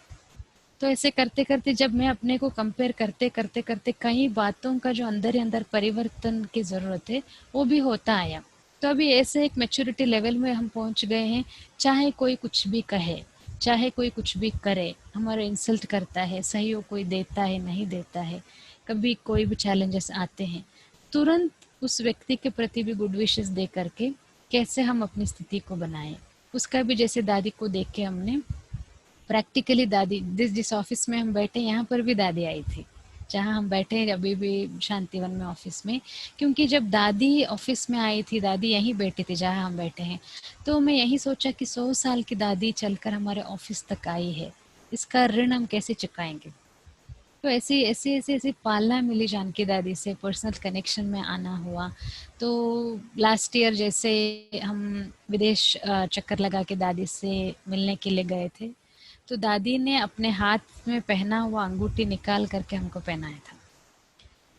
तो ऐसे करते करते जब मैं अपने को कंपेयर करते करते करते कई बातों का जो अंदर ही अंदर परिवर्तन की ज़रूरत है वो भी होता आया। तो अभी ऐसे एक मैच्योरिटी लेवल में हम पहुंच गए हैं, चाहे कोई कुछ भी कहे, चाहे कोई कुछ भी करे, हमारा इंसल्ट करता है, सहयोग कोई देता है नहीं देता है, कभी कोई भी चैलेंजेस आते हैं, तुरंत उस व्यक्ति के प्रति भी गुड विशेस दे करके कैसे हम अपनी स्थिति को बनाएं, उसका भी जैसे दादी को देख के हमने प्रैक्टिकली दादी, जिस ऑफिस में हम बैठे यहाँ पर भी दादी आई थी, जहाँ हम बैठे हैं अभी भी शांतिवन में ऑफिस में, क्योंकि जब दादी ऑफिस में आई थी, दादी यहीं बैठी थी जहाँ हम बैठे हैं, तो मैं यही सोचा कि 100 साल की दादी चलकर हमारे ऑफिस तक आई है, इसका ऋण हम कैसे चुकाएंगे। तो ऐसी ऐसी ऐसी ऐसी पालना मिली जानकी दादी से, पर्सनल कनेक्शन में आना हुआ। तो लास्ट ईयर जैसे हम विदेश चक्कर लगा के दादी से मिलने के लिए गए थे, तो दादी ने अपने हाथ में पहना हुआ अंगूठी निकाल करके हमको पहनाया था।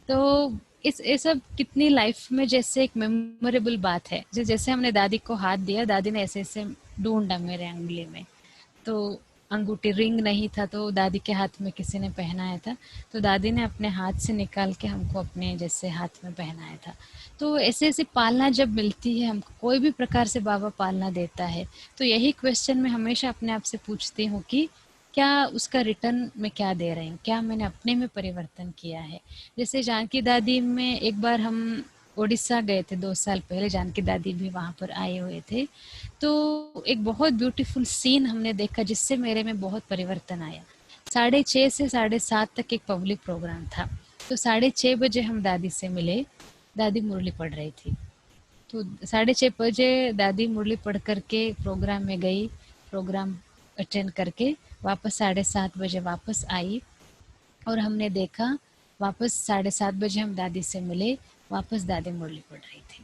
तो इस ये सब कितनी लाइफ में जैसे एक मेमोरेबल बात है। जैसे हमने दादी को हाथ दिया, दादी ने ऐसे ऐसे ढूंढा मेरे अंगुली में, तो अंगूठी, रिंग नहीं था, तो दादी के हाथ में किसी ने पहनाया था, तो दादी ने अपने हाथ से निकाल के हमको अपने जैसे हाथ में पहनाया था। तो ऐसे ऐसी पालना जब मिलती है हमको, कोई भी प्रकार से बाबा पालना देता है, तो यही क्वेश्चन मैं हमेशा अपने आप से पूछती हूँ कि क्या उसका रिटर्न में क्या दे रही हूँ, क्या मैंने अपने में परिवर्तन किया है। जैसे जानकी दादी में एक बार हम उड़ीसा गए थे 2 साल पहले, जानकी दादी भी वहाँ पर आए हुए थे, तो एक बहुत ब्यूटीफुल सीन हमने देखा जिससे मेरे में बहुत परिवर्तन आया। 6:30 से 7:30 तक एक पब्लिक प्रोग्राम था, तो 6:30 बजे हम दादी से मिले, दादी मुरली पढ़ रही थी, तो 6:30 बजे दादी मुरली पढ़ करके प्रोग्राम में गई, प्रोग्राम अटेंड करके वापस 7:30 बजे वापस आई, और हमने देखा वापस 7:30 बजे हम दादी से मिले, वापस दादी मुरली पढ़ रही थी।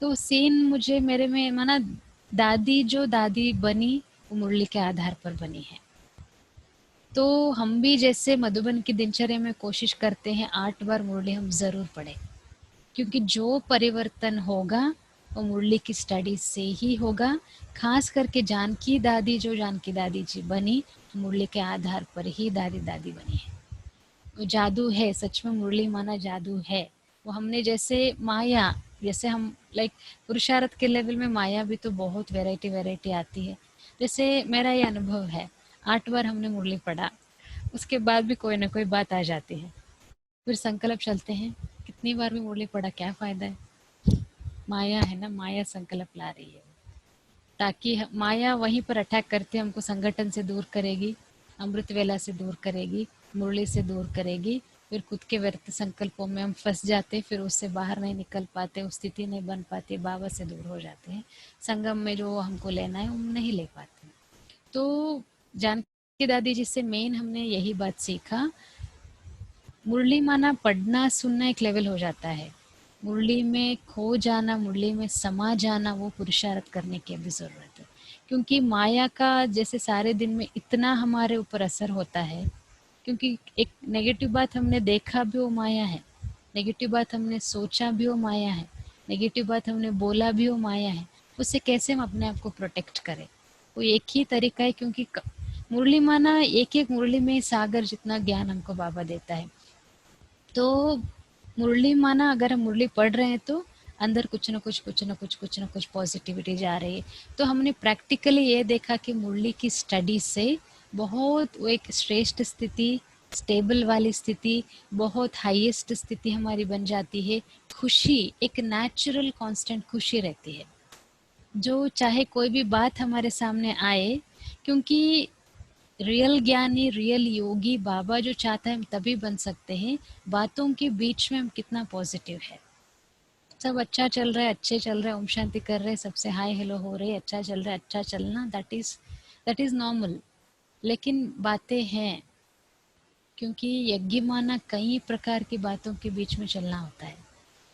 तो सीन मुझे मेरे में माना, दादी जो दादी बनी वो मुरली के आधार पर बनी है। तो हम भी जैसे मधुबन की दिनचर्या में कोशिश करते हैं 8 बार मुरली हम ज़रूर पढ़ें, क्योंकि जो परिवर्तन होगा वो मुरली की स्टडी से ही होगा। खास करके जानकी दादी, जो जानकी दादी जी बनी, मुरली के आधार पर ही दादी दादी बनी है। वो जादू है, सच में मुरली माना जादू है। वो हमने जैसे माया, जैसे हम लाइक पुरुषार्थ के लेवल में माया भी तो बहुत वैरायटी वैरायटी आती है। जैसे मेरा ये अनुभव है, 8 बार हमने मुरली पढ़ा, उसके बाद भी कोई ना कोई बात आ जाती है, फिर संकल्प चलते हैं, कितनी बार भी मुरली पढ़ा क्या फायदा है। माया है ना, माया संकल्प ला रही है, ताकि माया वहीं पर अटैक करते हमको संगठन से दूर करेगी, अमृत वेला से दूर करेगी, मुरली से दूर करेगी, फिर खुद के व्यर्थ संकल्पों में हम फंस जाते, फिर उससे बाहर नहीं निकल पाते, उस स्थिति नहीं बन पाती, बाबा से दूर हो जाते हैं, संगम में जो हमको लेना है हम नहीं ले पाते। तो जानकी दादी जी से मेन हमने यही बात सीखा, मुरली माना पढ़ना सुनना एक लेवल हो जाता है, मुरली में खो जाना, मुरली में समा जाना, वो पुरुषार्थ करने की अभी ज़रूरत है। क्योंकि माया का जैसे सारे दिन में इतना हमारे ऊपर असर होता है, क्योंकि एक नेगेटिव बात हमने देखा भी वो माया है, नेगेटिव बात हमने सोचा भी वो माया है, नेगेटिव बात हमने बोला भी वो माया है। उससे कैसे हम अपने आप को प्रोटेक्ट करें, वो एक ही तरीका है, क्योंकि मुरली माना एक एक मुरली में सागर जितना ज्ञान हमको बाबा देता है। तो मुरली माना अगर हम मुरली पढ़ रहे हैं तो अंदर कुछ ना कुछ पॉजिटिविटी जा रही है। तो हमने प्रैक्टिकली ये देखा कि मुरली की स्टडी से बहुत वो एक श्रेष्ठ स्थिति, स्टेबल वाली स्थिति, बहुत हाईएस्ट स्थिति हमारी बन जाती है। खुशी, एक नेचुरल कांस्टेंट खुशी रहती है, जो चाहे कोई भी बात हमारे सामने आए, क्योंकि रियल ज्ञानी, रियल योगी बाबा जो चाहता है हम तभी बन सकते हैं, बातों के बीच में हम कितना पॉजिटिव है। सब अच्छा चल रहा है, अच्छे चल रहा है, ओम शांति कर रहे हैं, सबसे हाय हेलो हो रही है, अच्छा चल रहा है, अच्छा चलना, दैट इज नॉर्मल। लेकिन बातें हैं, क्योंकि यज्ञ माना कई प्रकार की बातों के बीच में चलना होता है,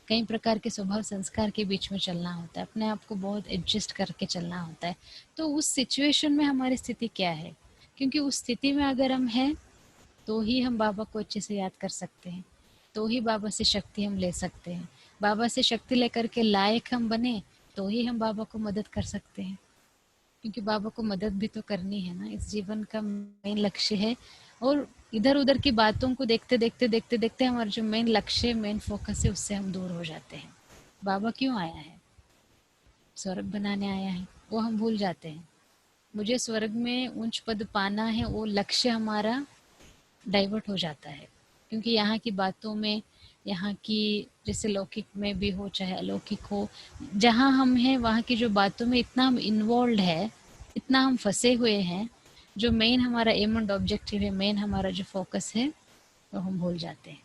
कई प्रकार के स्वभाव संस्कार के बीच में चलना होता है, अपने आप को बहुत एडजस्ट करके चलना होता है। तो उस सिचुएशन में हमारी स्थिति क्या है, क्योंकि उस स्थिति में अगर हम हैं तो ही हम बाबा को अच्छे से याद कर सकते हैं, तो ही बाबा से शक्ति हम ले सकते हैं। बाबा से शक्ति लेकर के लायक हम बने तो ही हम बाबा को मदद कर सकते हैं, क्योंकि बाबा को मदद भी तो करनी है ना, इस जीवन का मेन लक्ष्य है। और इधर उधर की बातों को देखते देखते देखते देखते हमारा जो मेन लक्ष्य, मेन फोकस है, उससे हम दूर हो जाते हैं। बाबा क्यों आया है? स्वर्ग बनाने आया है, वो हम भूल जाते हैं। मुझे स्वर्ग में उच्च पद पाना है, वो लक्ष्य हमारा डाइवर्ट हो जाता है, क्योंकि यहाँ की बातों में, यहाँ की जैसे लौकिक में भी हो चाहे अलौकिक हो, जहाँ हम हैं वहाँ की जो बातों में इतना हम इन्वॉल्व है, इतना हम फंसे हुए हैं, जो मेन हमारा एम एंड ऑब्जेक्टिव है, मेन हमारा जो फोकस है, वो हम भूल जाते हैं।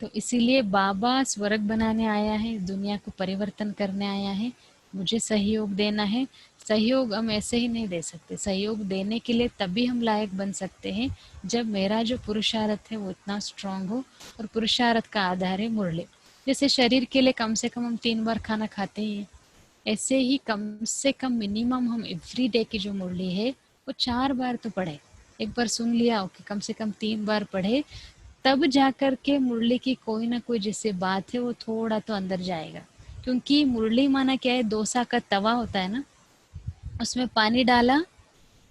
तो इसीलिए बाबा स्वर्ग बनाने आया है, दुनिया को परिवर्तन करने आया है, मुझे सहयोग देना है। सहयोग हम ऐसे ही नहीं दे सकते, सहयोग देने के लिए तभी हम लायक बन सकते हैं जब मेरा जो पुरुषार्थ है वो इतना स्ट्रांग हो। और पुरुषार्थ का आधार है मुरली। जैसे शरीर के लिए कम से कम हम 3 बार खाना खाते ही हैं, ऐसे ही कम से कम मिनिमम हम एवरी डे की जो मुरली है वो 4 बार तो पढ़े। एक बार सुन लिया, ओके, कम से कम 3 बार पढ़े, तब जाकर के मुरली की कोई ना कोई जैसे बात है वो थोड़ा तो अंदर जाएगा। क्योंकि मुरली माना क्या है, डोसा का तवा होता है ना, उसमें पानी डाला,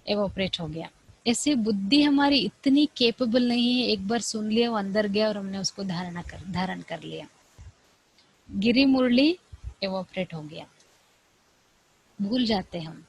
एवोपरेट हो गया। ऐसे बुद्धि हमारी इतनी केपेबल नहीं है, एक बार सुन लिया वो अंदर गया और हमने उसको धारण कर लिया, गिरी मुरली, एवोपरेट हो गया, भूल जाते हम।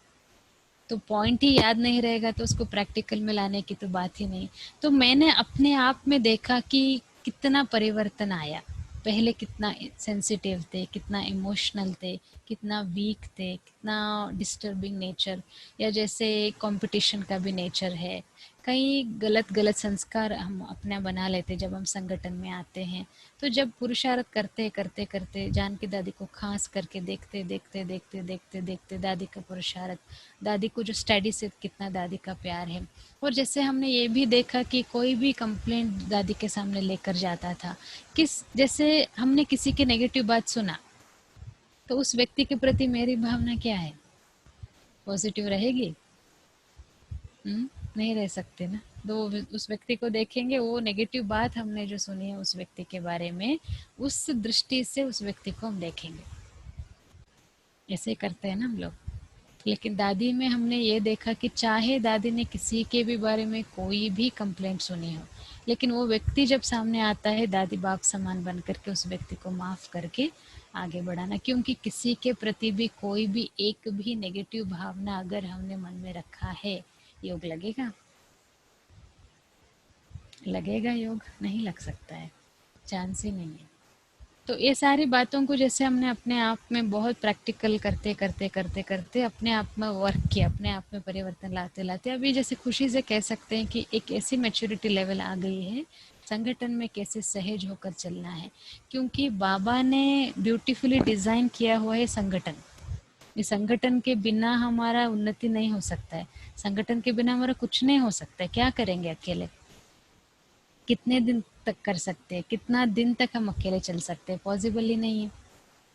तो पॉइंट ही याद नहीं रहेगा तो उसको प्रैक्टिकल में लाने की तो बात ही नहीं। तो मैंने अपने आप में देखा कि कितना परिवर्तन आया। पहले कितना सेंसिटिव थे, कितना इमोशनल थे, कितना वीक थे, कितना डिस्टर्बिंग नेचर, या जैसे कंपटीशन का भी नेचर है, कई गलत गलत संस्कार हम अपना बना लेते जब हम संगठन में आते हैं। तो जब पुरुषार्थ करते करते करते जानकी दादी को खास करके देखते देखते देखते देखते देखते दादी का पुरुषार्थ, दादी को जो स्टडी से कितना दादी का प्यार है। और जैसे हमने ये भी देखा कि कोई भी कंप्लेंट दादी के सामने लेकर जाता था, जैसे हमने किसी की नेगेटिव बात सुना तो उस व्यक्ति के प्रति मेरी भावना क्या है, पॉजिटिव रहेगी? नहीं रह सकते ना। तो उस व्यक्ति को देखेंगे, वो नेगेटिव बात हमने जो सुनी है उस व्यक्ति के बारे में, उस दृष्टि से उस व्यक्ति को हम देखेंगे। ऐसे करते हैं ना हम लोग। लेकिन दादी में हमने ये देखा कि चाहे दादी ने किसी के भी बारे में कोई भी कंप्लेंट सुनी हो, लेकिन वो व्यक्ति जब सामने आता है, दादी बाप समान बन करके उस व्यक्ति को माफ करके आगे बढ़ाना। क्योंकि किसी के प्रति भी कोई भी एक भी नेगेटिव भावना अगर हमने मन में रखा है, योग लगेगा? लगेगा योग? नहीं लग सकता है, चांस ही नहीं है। तो ये सारी बातों को जैसे हमने अपने आप में बहुत प्रैक्टिकल करते करते करते करते अपने आप में वर्क किया, अपने आप में परिवर्तन लाते लाते अभी जैसे खुशी से कह सकते हैं कि एक ऐसी मैच्योरिटी लेवल आ गई है, संगठन में कैसे सहज होकर चलना है। क्योंकि बाबा ने ब्यूटीफुली डिजाइन किया हुआ है संगठन। इस संगठन के बिना हमारा उन्नति नहीं हो सकता है, संगठन के बिना हमारा कुछ नहीं हो सकता है। क्या करेंगे अकेले? कितने दिन तक कर सकते हैं? कितना दिन तक हम अकेले चल सकते हैं? पॉसिबल ही नहीं है।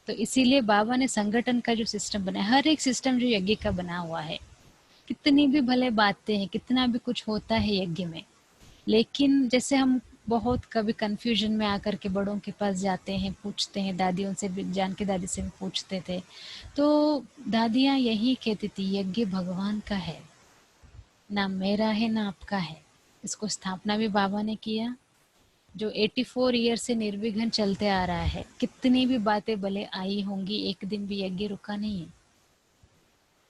तो इसीलिए बाबा ने संगठन का जो सिस्टम बनाया, हर एक सिस्टम जो यज्ञ का बना हुआ है, कितनी भी भले बातें हैं, कितना भी कुछ होता है यज्ञ में, लेकिन जैसे हम बहुत कभी कंफ्यूजन में आकर के बड़ों के पास जाते हैं, पूछते हैं, दादियों से भी, जान के दादी से भी पूछते थे, तो दादियाँ यही कहती थी, यज्ञ भगवान का है, ना मेरा है ना आपका है। इसको स्थापना भी बाबा ने किया, जो 84 ईयर से निर्विघ्न चलते आ रहा है। कितनी भी बातें भले आई होंगी, एक दिन भी यज्ञ रुका नहीं है,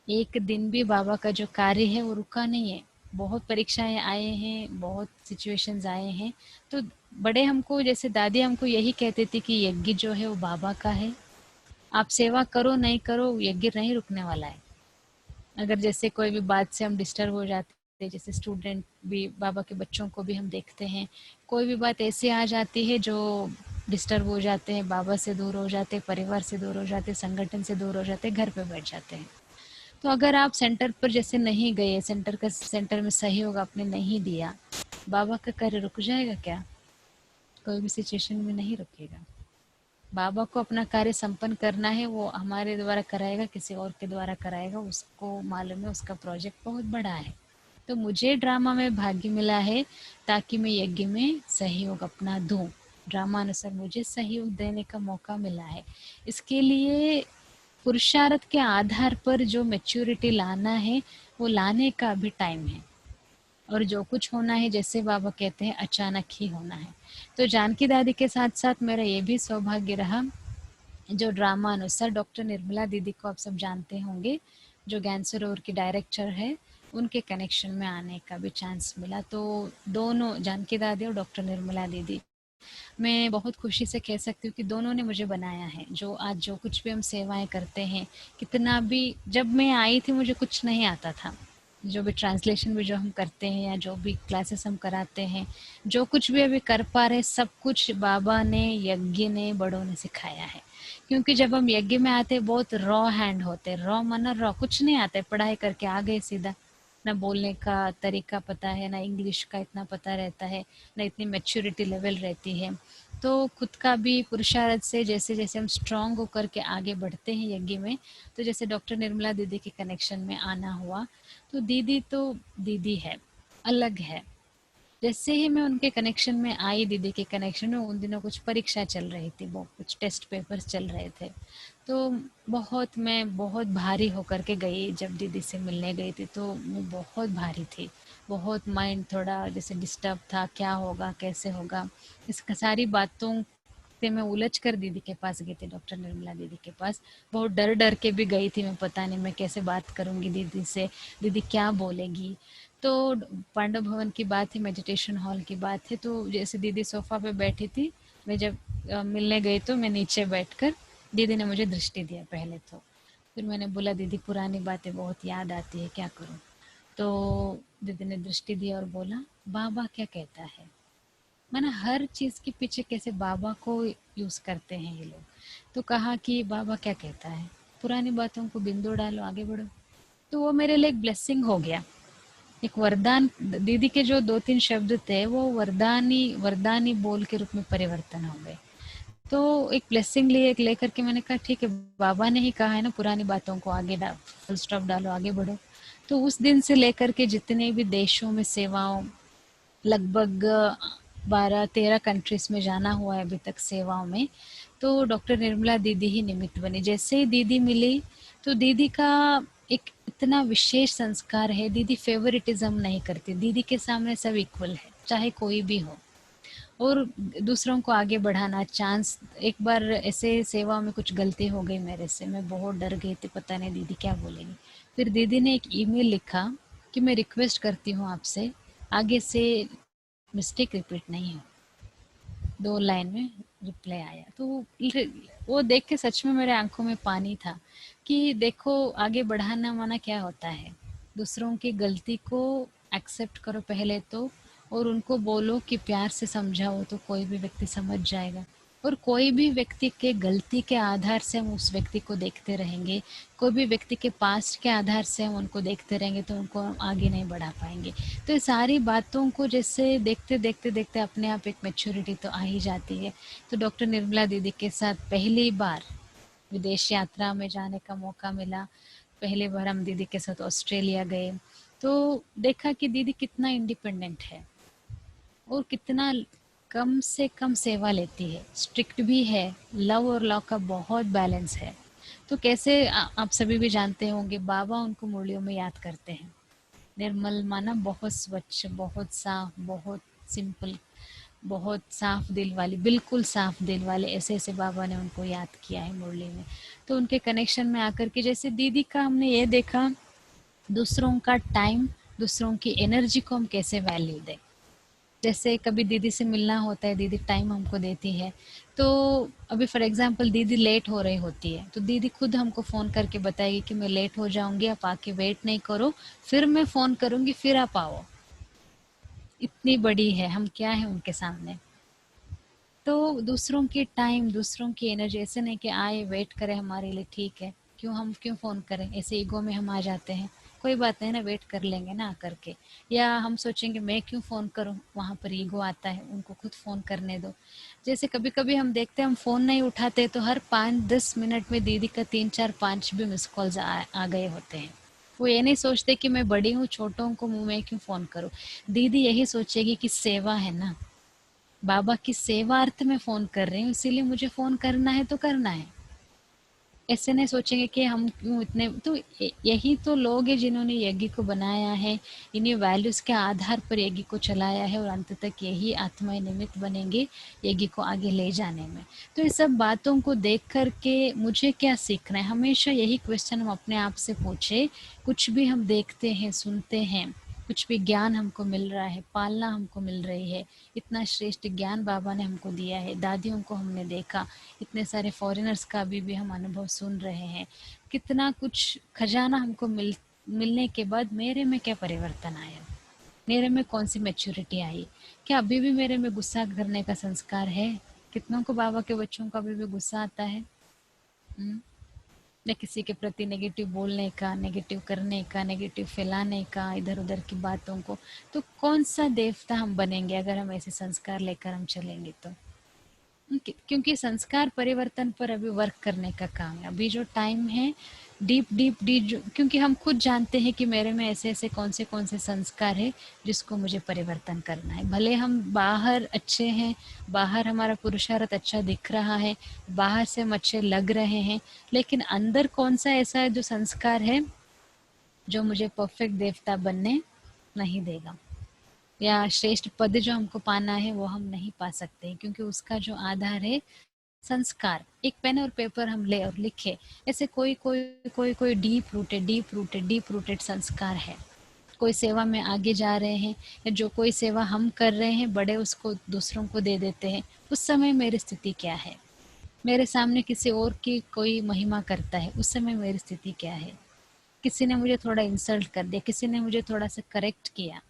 एक दिन भी बाबा का जो कार्य है वो रुका नहीं है। बहुत परीक्षाएं आए हैं, बहुत सिचुएशंस आए हैं, तो बड़े हमको, जैसे दादी हमको यही कहती थी कि यज्ञ जो है वो बाबा का है, आप सेवा करो नहीं करो, यज्ञ नहीं रुकने वाला है। अगर जैसे कोई भी बात से हम डिस्टर्ब हो जाते हैं, जैसे स्टूडेंट भी, बाबा के बच्चों को भी हम देखते हैं, कोई भी बात ऐसी आ जाती है जो डिस्टर्ब हो जाते हैं, बाबा से दूर हो जाते हैं, परिवार से दूर हो जाते हैं, संगठन से दूर हो जाते हैं, घर पे बैठ जाते हैं। तो अगर आप सेंटर पर जैसे नहीं गए, सेंटर में सहयोग आपने नहीं दिया, बाबा का कार्य रुक जाएगा क्या? कोई भी सिचुएशन में नहीं रुकेगा। बाबा को अपना कार्य संपन्न करना है, वो हमारे द्वारा कराएगा, किसी और के द्वारा कराएगा, उसको मालूम है, उसका प्रोजेक्ट बहुत बड़ा है। तो मुझे ड्रामा में भाग्य मिला है ताकि मैं यज्ञ में सहयोग अपना दूं। ड्रामा अनुसार मुझे सहयोग देने का मौका मिला है। इसके लिए पुरुषार्थ के आधार पर जो मैच्योरिटी लाना है, वो लाने का भी टाइम है। और जो कुछ होना है, जैसे बाबा कहते हैं, अचानक ही होना है। तो जानकी दादी के साथ साथ मेरा ये भी सौभाग्य रहा, जो ड्रामा अनुसार डॉक्टर निर्मला दीदी को आप सब जानते होंगे, जो ज्ञान सरोवर की डायरेक्टर है, उनके कनेक्शन में आने का भी चांस मिला। तो दोनों, जानकी दादी और डॉक्टर निर्मला दीदी, मैं बहुत खुशी से कह सकती हूँ कि दोनों ने मुझे बनाया है। जो आज जो कुछ भी हम सेवाएं करते हैं, कितना भी, जब मैं आई थी मुझे कुछ नहीं आता था। जो भी ट्रांसलेशन भी जो हम करते हैं या जो भी क्लासेस हम कराते हैं, जो कुछ भी अभी कर पा रहे, सब कुछ बाबा ने, यज्ञ ने, बड़ों ने सिखाया है। क्योंकि जब हम यज्ञ में आते हैं, बहुत रॉ हैंड होते हैं, रॉ माना रॉ, कुछ नहीं आता है, पढ़ाई करके आ गए सीधा, ना बोलने का तरीका पता है, ना इंग्लिश का इतना पता रहता है, ना इतनी मैच्योरिटी लेवल रहती है। तो खुद का भी पुरुषार्थ से जैसे जैसे हम स्ट्रांग होकर के आगे बढ़ते हैं यज्ञ में, तो जैसे डॉक्टर निर्मला दीदी के कनेक्शन में आना हुआ, तो दीदी तो दीदी है, अलग है। जैसे ही मैं उनके कनेक्शन में आई, दीदी के कनेक्शन में, उन दिनों कुछ परीक्षा चल रही थी, वो कुछ टेस्ट पेपर्स चल रहे थे। तो मैं बहुत भारी होकर के गई, जब दीदी से मिलने गई थी तो मैं बहुत भारी थी, बहुत माइंड थोड़ा जैसे डिस्टर्ब था, क्या होगा, कैसे होगा, इस सारी बातों से मैं उलझ कर दीदी के पास गई थी, डॉक्टर निर्मला दीदी के पास। बहुत डर डर के भी गई थी, मैं पता नहीं मैं कैसे बात करूंगी दीदी से, दीदी क्या बोलेगी। तो पांडव भवन की बात है, मेडिटेशन हॉल की बात है। तो जैसे दीदी सोफा पे बैठी थी, मैं जब मिलने गई तो मैं नीचे बैठकर, दीदी ने मुझे दृष्टि दिया पहले तो। फिर मैंने बोला दीदी पुरानी बातें बहुत याद आती है, क्या करूं? तो दीदी ने दृष्टि दिया और बोला, बाबा क्या कहता है। माना हर चीज के पीछे कैसे बाबा को यूज करते हैं ये लोग। तो कहा कि बाबा क्या कहता है, पुरानी बातों को बिंदु डालो, आगे बढ़ो। तो वो मेरे लिए एक ब्लेसिंग हो गया, एक वरदान। दीदी के जो 2-3 शब्द थे, वो वरदानी बोल के रूप में परिवर्तन हो गए। तो एक ब्लेसिंग लिए, एक लेकर के मैंने कहा ठीक है, बाबा ने ही कहा है ना, पुरानी बातों को आगे फुल स्टॉप डालो, आगे बढ़ो। तो उस दिन से लेकर के जितने भी देशों में सेवाओं, लगभग 12-13 कंट्रीज में जाना हुआ है अभी तक सेवाओं में, तो डॉक्टर निर्मला दीदी ही निमित्त बनी। जैसे ही दीदी मिली, तो दीदी का एक इतना विशेष संस्कार है, दीदी फेवरिटिज्म नहीं करती, दीदी के सामने सब इक्वल है, चाहे कोई भी हो। और दूसरों को आगे बढ़ाना, चांस। एक बार ऐसे सेवा में कुछ गलती हो गई मेरे से, मैं बहुत डर गई थी, पता नहीं दीदी क्या बोलेगी। फिर दीदी ने एक ईमेल लिखा कि मैं रिक्वेस्ट करती हूँ आपसे, आगे से मिस्टेक रिपीट नहीं हो। 2 लाइन में रिप्लाई आया। तो वो देख के सच में मेरे आंखों में पानी था कि देखो, आगे बढ़ाना माना क्या होता है, दूसरों की गलती को एक्सेप्ट करो पहले तो, और उनको बोलो कि प्यार से समझाओ, तो कोई भी व्यक्ति समझ जाएगा। और कोई भी व्यक्ति के गलती के आधार से हम उस व्यक्ति को देखते रहेंगे, कोई भी व्यक्ति के पास्ट के आधार से हम उनको देखते रहेंगे, तो उनको हम आगे नहीं बढ़ा पाएंगे। तो ये सारी बातों को जैसे देखते देखते देखते अपने आप एक मैच्योरिटी तो आ ही जाती है। तो डॉक्टर निर्मला दीदी के साथ पहली बार विदेश यात्रा में जाने का मौका मिला। पहली बार हम दीदी के साथ ऑस्ट्रेलिया गए, तो देखा कि दीदी कितना इंडिपेंडेंट है और कितना कम से कम सेवा लेती है, स्ट्रिक्ट भी है, लव और लॉ का बहुत बैलेंस है। तो कैसे आप सभी भी जानते होंगे, बाबा उनको मुरलियों में याद करते हैं। निर्मल माना बहुत स्वच्छ, बहुत साफ, बहुत सिंपल, बहुत साफ दिल वाली, बिल्कुल साफ दिल वाले, ऐसे ऐसे बाबा ने उनको याद किया है मुरली में। तो उनके कनेक्शन में आकर के जैसे दीदी का हमने ये देखा, दूसरों का टाइम, दूसरों की एनर्जी को हम कैसे वैल्यू दें। जैसे कभी दीदी से मिलना होता है, दीदी टाइम हमको देती है, तो अभी फॉर एग्जांपल दीदी लेट हो रही होती है, तो दीदी खुद हमको फ़ोन करके बताएगी कि मैं लेट हो जाऊंगी, आप आके वेट नहीं करो, फिर मैं फ़ोन करूंगी, फिर आप आओ। इतनी बड़ी है, हम क्या है उनके सामने। तो तो दूसरों की टाइम, दूसरों की एनर्जी, ऐसे नहीं कि आए वेट करें हमारे लिए, ठीक है, हम क्यों फ़ोन करें, ऐसे ईगो में हम आ जाते हैं। कोई बात नहीं ना, वेट कर लेंगे ना आकर के। या हम सोचेंगे मैं क्यों फ़ोन करूं, वहाँ पर ईगो आता है, उनको खुद फ़ोन करने दो। जैसे कभी कभी हम देखते हैं हम फ़ोन नहीं उठाते तो हर 5-10 मिनट में दीदी का 3-4-5 भी मिस कॉल्स आ गए होते हैं। वो ये नहीं सोचते कि मैं बड़ी हूँ, छोटों को मैं क्यों फ़ोन करूँ। दीदी यही सोचेगी कि सेवा है ना, बाबा की सेवार्थ में फ़ोन कर रही हूँ, इसीलिए मुझे फ़ोन करना है तो करना है। ऐसे नहीं सोचेंगे कि हम क्यों इतने, तो यही तो लोग हैं जिन्होंने यज्ञ को बनाया है, इन्हीं वैल्यूज़ के आधार पर यज्ञ को चलाया है, और अंत तक यही आत्माएं निमित्त बनेंगे यज्ञ को आगे ले जाने में। तो इस सब बातों को देख कर के मुझे क्या सीखना है, हमेशा यही क्वेश्चन हम अपने आप से पूछे। कुछ भी हम देखते हैं, सुनते हैं, कुछ भी ज्ञान हमको मिल रहा है, पालना हमको मिल रही है, इतना श्रेष्ठ ज्ञान बाबा ने हमको दिया है, दादियों को हमने देखा, इतने सारे फॉरेनर्स का भी हम अनुभव सुन रहे हैं, कितना कुछ खजाना हमको मिलने के बाद मेरे में क्या परिवर्तन आया, मेरे में कौन सी मैच्योरिटी आई। क्या अभी भी मेरे में गुस्सा करने का संस्कार है? कितनों को बाबा के बच्चों का अभी भी गुस्सा आता है? या किसी के प्रति नेगेटिव बोलने का, नेगेटिव करने का, नेगेटिव फैलाने का, इधर उधर की बातों को। तो कौन सा देवता हम बनेंगे अगर हम ऐसे संस्कार लेकर हम चलेंगे तो। क्योंकि संस्कार परिवर्तन पर अभी वर्क करने का काम है। अभी जो टाइम है डीप क्योंकि हम खुद जानते हैं कि मेरे में ऐसे ऐसे कौन से संस्कार है जिसको मुझे परिवर्तन करना है। भले हम बाहर अच्छे हैं, बाहर हमारा पुरुषार्थ अच्छा दिख रहा है, बाहर से हम अच्छे लग रहे हैं, लेकिन अंदर कौन सा ऐसा है जो संस्कार है जो मुझे परफेक्ट देवता बनने नहीं देगा, या श्रेष्ठ पद जो हमको पाना है वो हम नहीं पा सकते, क्योंकि उसका जो आधार है संस्कार। एक पेन और पेपर हम ले और लिखे, ऐसे कोई डीप रूटेड संस्कार है। कोई सेवा में आगे जा रहे हैं, या जो कोई सेवा हम कर रहे हैं बड़े उसको दूसरों को दे देते हैं, उस समय मेरी स्थिति क्या है। मेरे सामने किसी और की कोई महिमा करता है, उस समय मेरी स्थिति क्या है। किसी ने मुझे थोड़ा इंसल्ट कर दिया, किसी ने मुझे थोड़ा सा करेक्ट किया,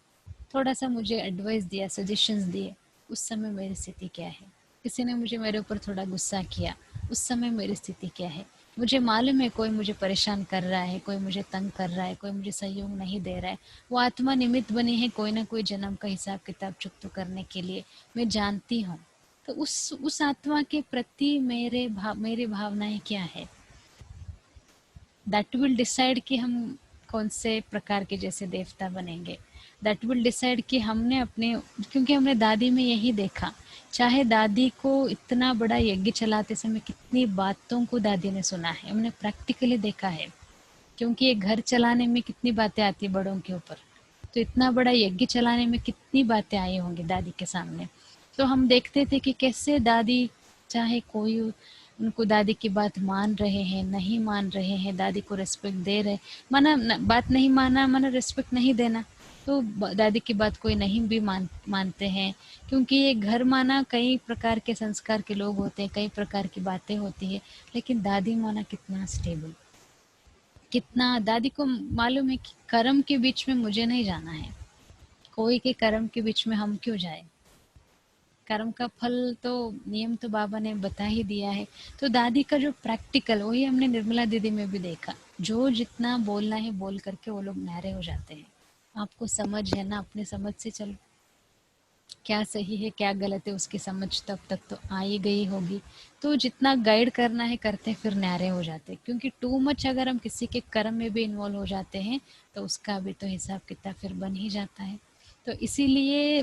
थोड़ा सा मुझे एडवाइस दिया, सजेशंस दिए, उस समय मेरी स्थिति क्या है। किसी ने मुझे मेरे ऊपर थोड़ा गुस्सा किया, उस समय मेरी स्थिति क्या है। मुझे मालूम है कोई मुझे परेशान कर रहा है, कोई मुझे तंग कर रहा है, कोई मुझे सहयोग नहीं दे रहा है, वो आत्मा निमित्त बनी है कोई ना कोई जन्म का हिसाब किताब चुकता करने के लिए, मैं जानती हूँ। तो उस आत्मा के प्रति मेरी भावनाएं क्या है, दैट विल डिसाइड कि हम कौन से प्रकार के जैसे देवता बनेंगे। दैट विल डिसाइड कि हमने अपने, क्योंकि हमने दादी में यही देखा, चाहे दादी को इतना बड़ा यज्ञ चलाते समय कितनी बातों को दादी ने सुना है, हमने प्रैक्टिकली देखा है, क्योंकि एक घर चलाने में कितनी बातें आती बड़ों के ऊपर, तो इतना बड़ा यज्ञ चलाने में कितनी बातें आई होंगी दादी के सामने। तो हम देखते थे कि कैसे दादी, चाहे कोई उनको दादी की बात मान रहे हैं, नहीं मान रहे हैं, दादी को रिस्पेक्ट दे रहे, बात नहीं माना माना रिस्पेक्ट नहीं देना, तो दादी की बात कोई नहीं भी मानते हैं, क्योंकि ये घर माना कई प्रकार के संस्कार के लोग होते हैं, कई प्रकार की बातें होती है, लेकिन दादी माना कितना स्टेबल, कितना दादी को मालूम है कि कर्म के बीच में मुझे नहीं जाना है, कोई के कर्म के बीच में हम क्यों जाए, कर्म का फल तो नियम तो बाबा ने बता ही दिया है। तो दादी का जो प्रैक्टिकल, वही हमने निर्मला दीदी में भी देखा, जो जितना बोलना है बोल करके वो लोग न्यारे हो जाते हैं। आपको समझ है ना, अपने समझ से चलो, क्या सही है क्या गलत है उसकी समझ तब तक तो आ ही गई होगी, तो जितना गाइड करना है करते फिर न्यारे हो जाते, क्योंकि टू मच अगर हम किसी के कर्म में भी इन्वॉल्व हो जाते हैं तो उसका भी तो हिसाब किताब फिर बन ही जाता है। तो इसीलिए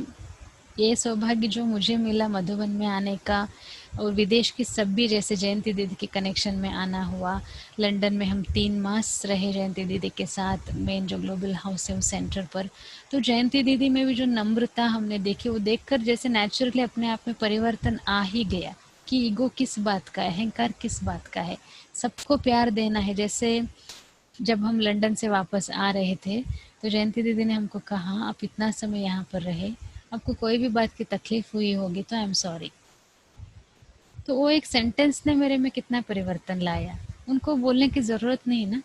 ये सौभाग्य जो मुझे मिला मधुबन में आने का, और विदेश की सभी, जैसे जयंती दीदी के कनेक्शन में आना हुआ, लंदन में हम 3 मास रहे जयंती दीदी के साथ, मेन जो ग्लोबल हाउस है उस सेंटर पर। तो जयंती दीदी में भी जो नम्रता हमने देखी, वो देखकर जैसे नेचुरली अपने आप में परिवर्तन आ ही गया कि ईगो किस बात का है, अहंकार किस बात का है, सबको प्यार देना है। जैसे जब हम लंदन से वापस आ रहे थे तो जयंती दीदी ने हमको कहा, आप इतना समय यहाँ पर रहे, आपको कोई भी बात की तकलीफ हुई होगी तो आई एम सॉरी। तो वो एक सेंटेंस ने मेरे में कितना परिवर्तन लाया, उनको बोलने की ज़रूरत नहीं ना,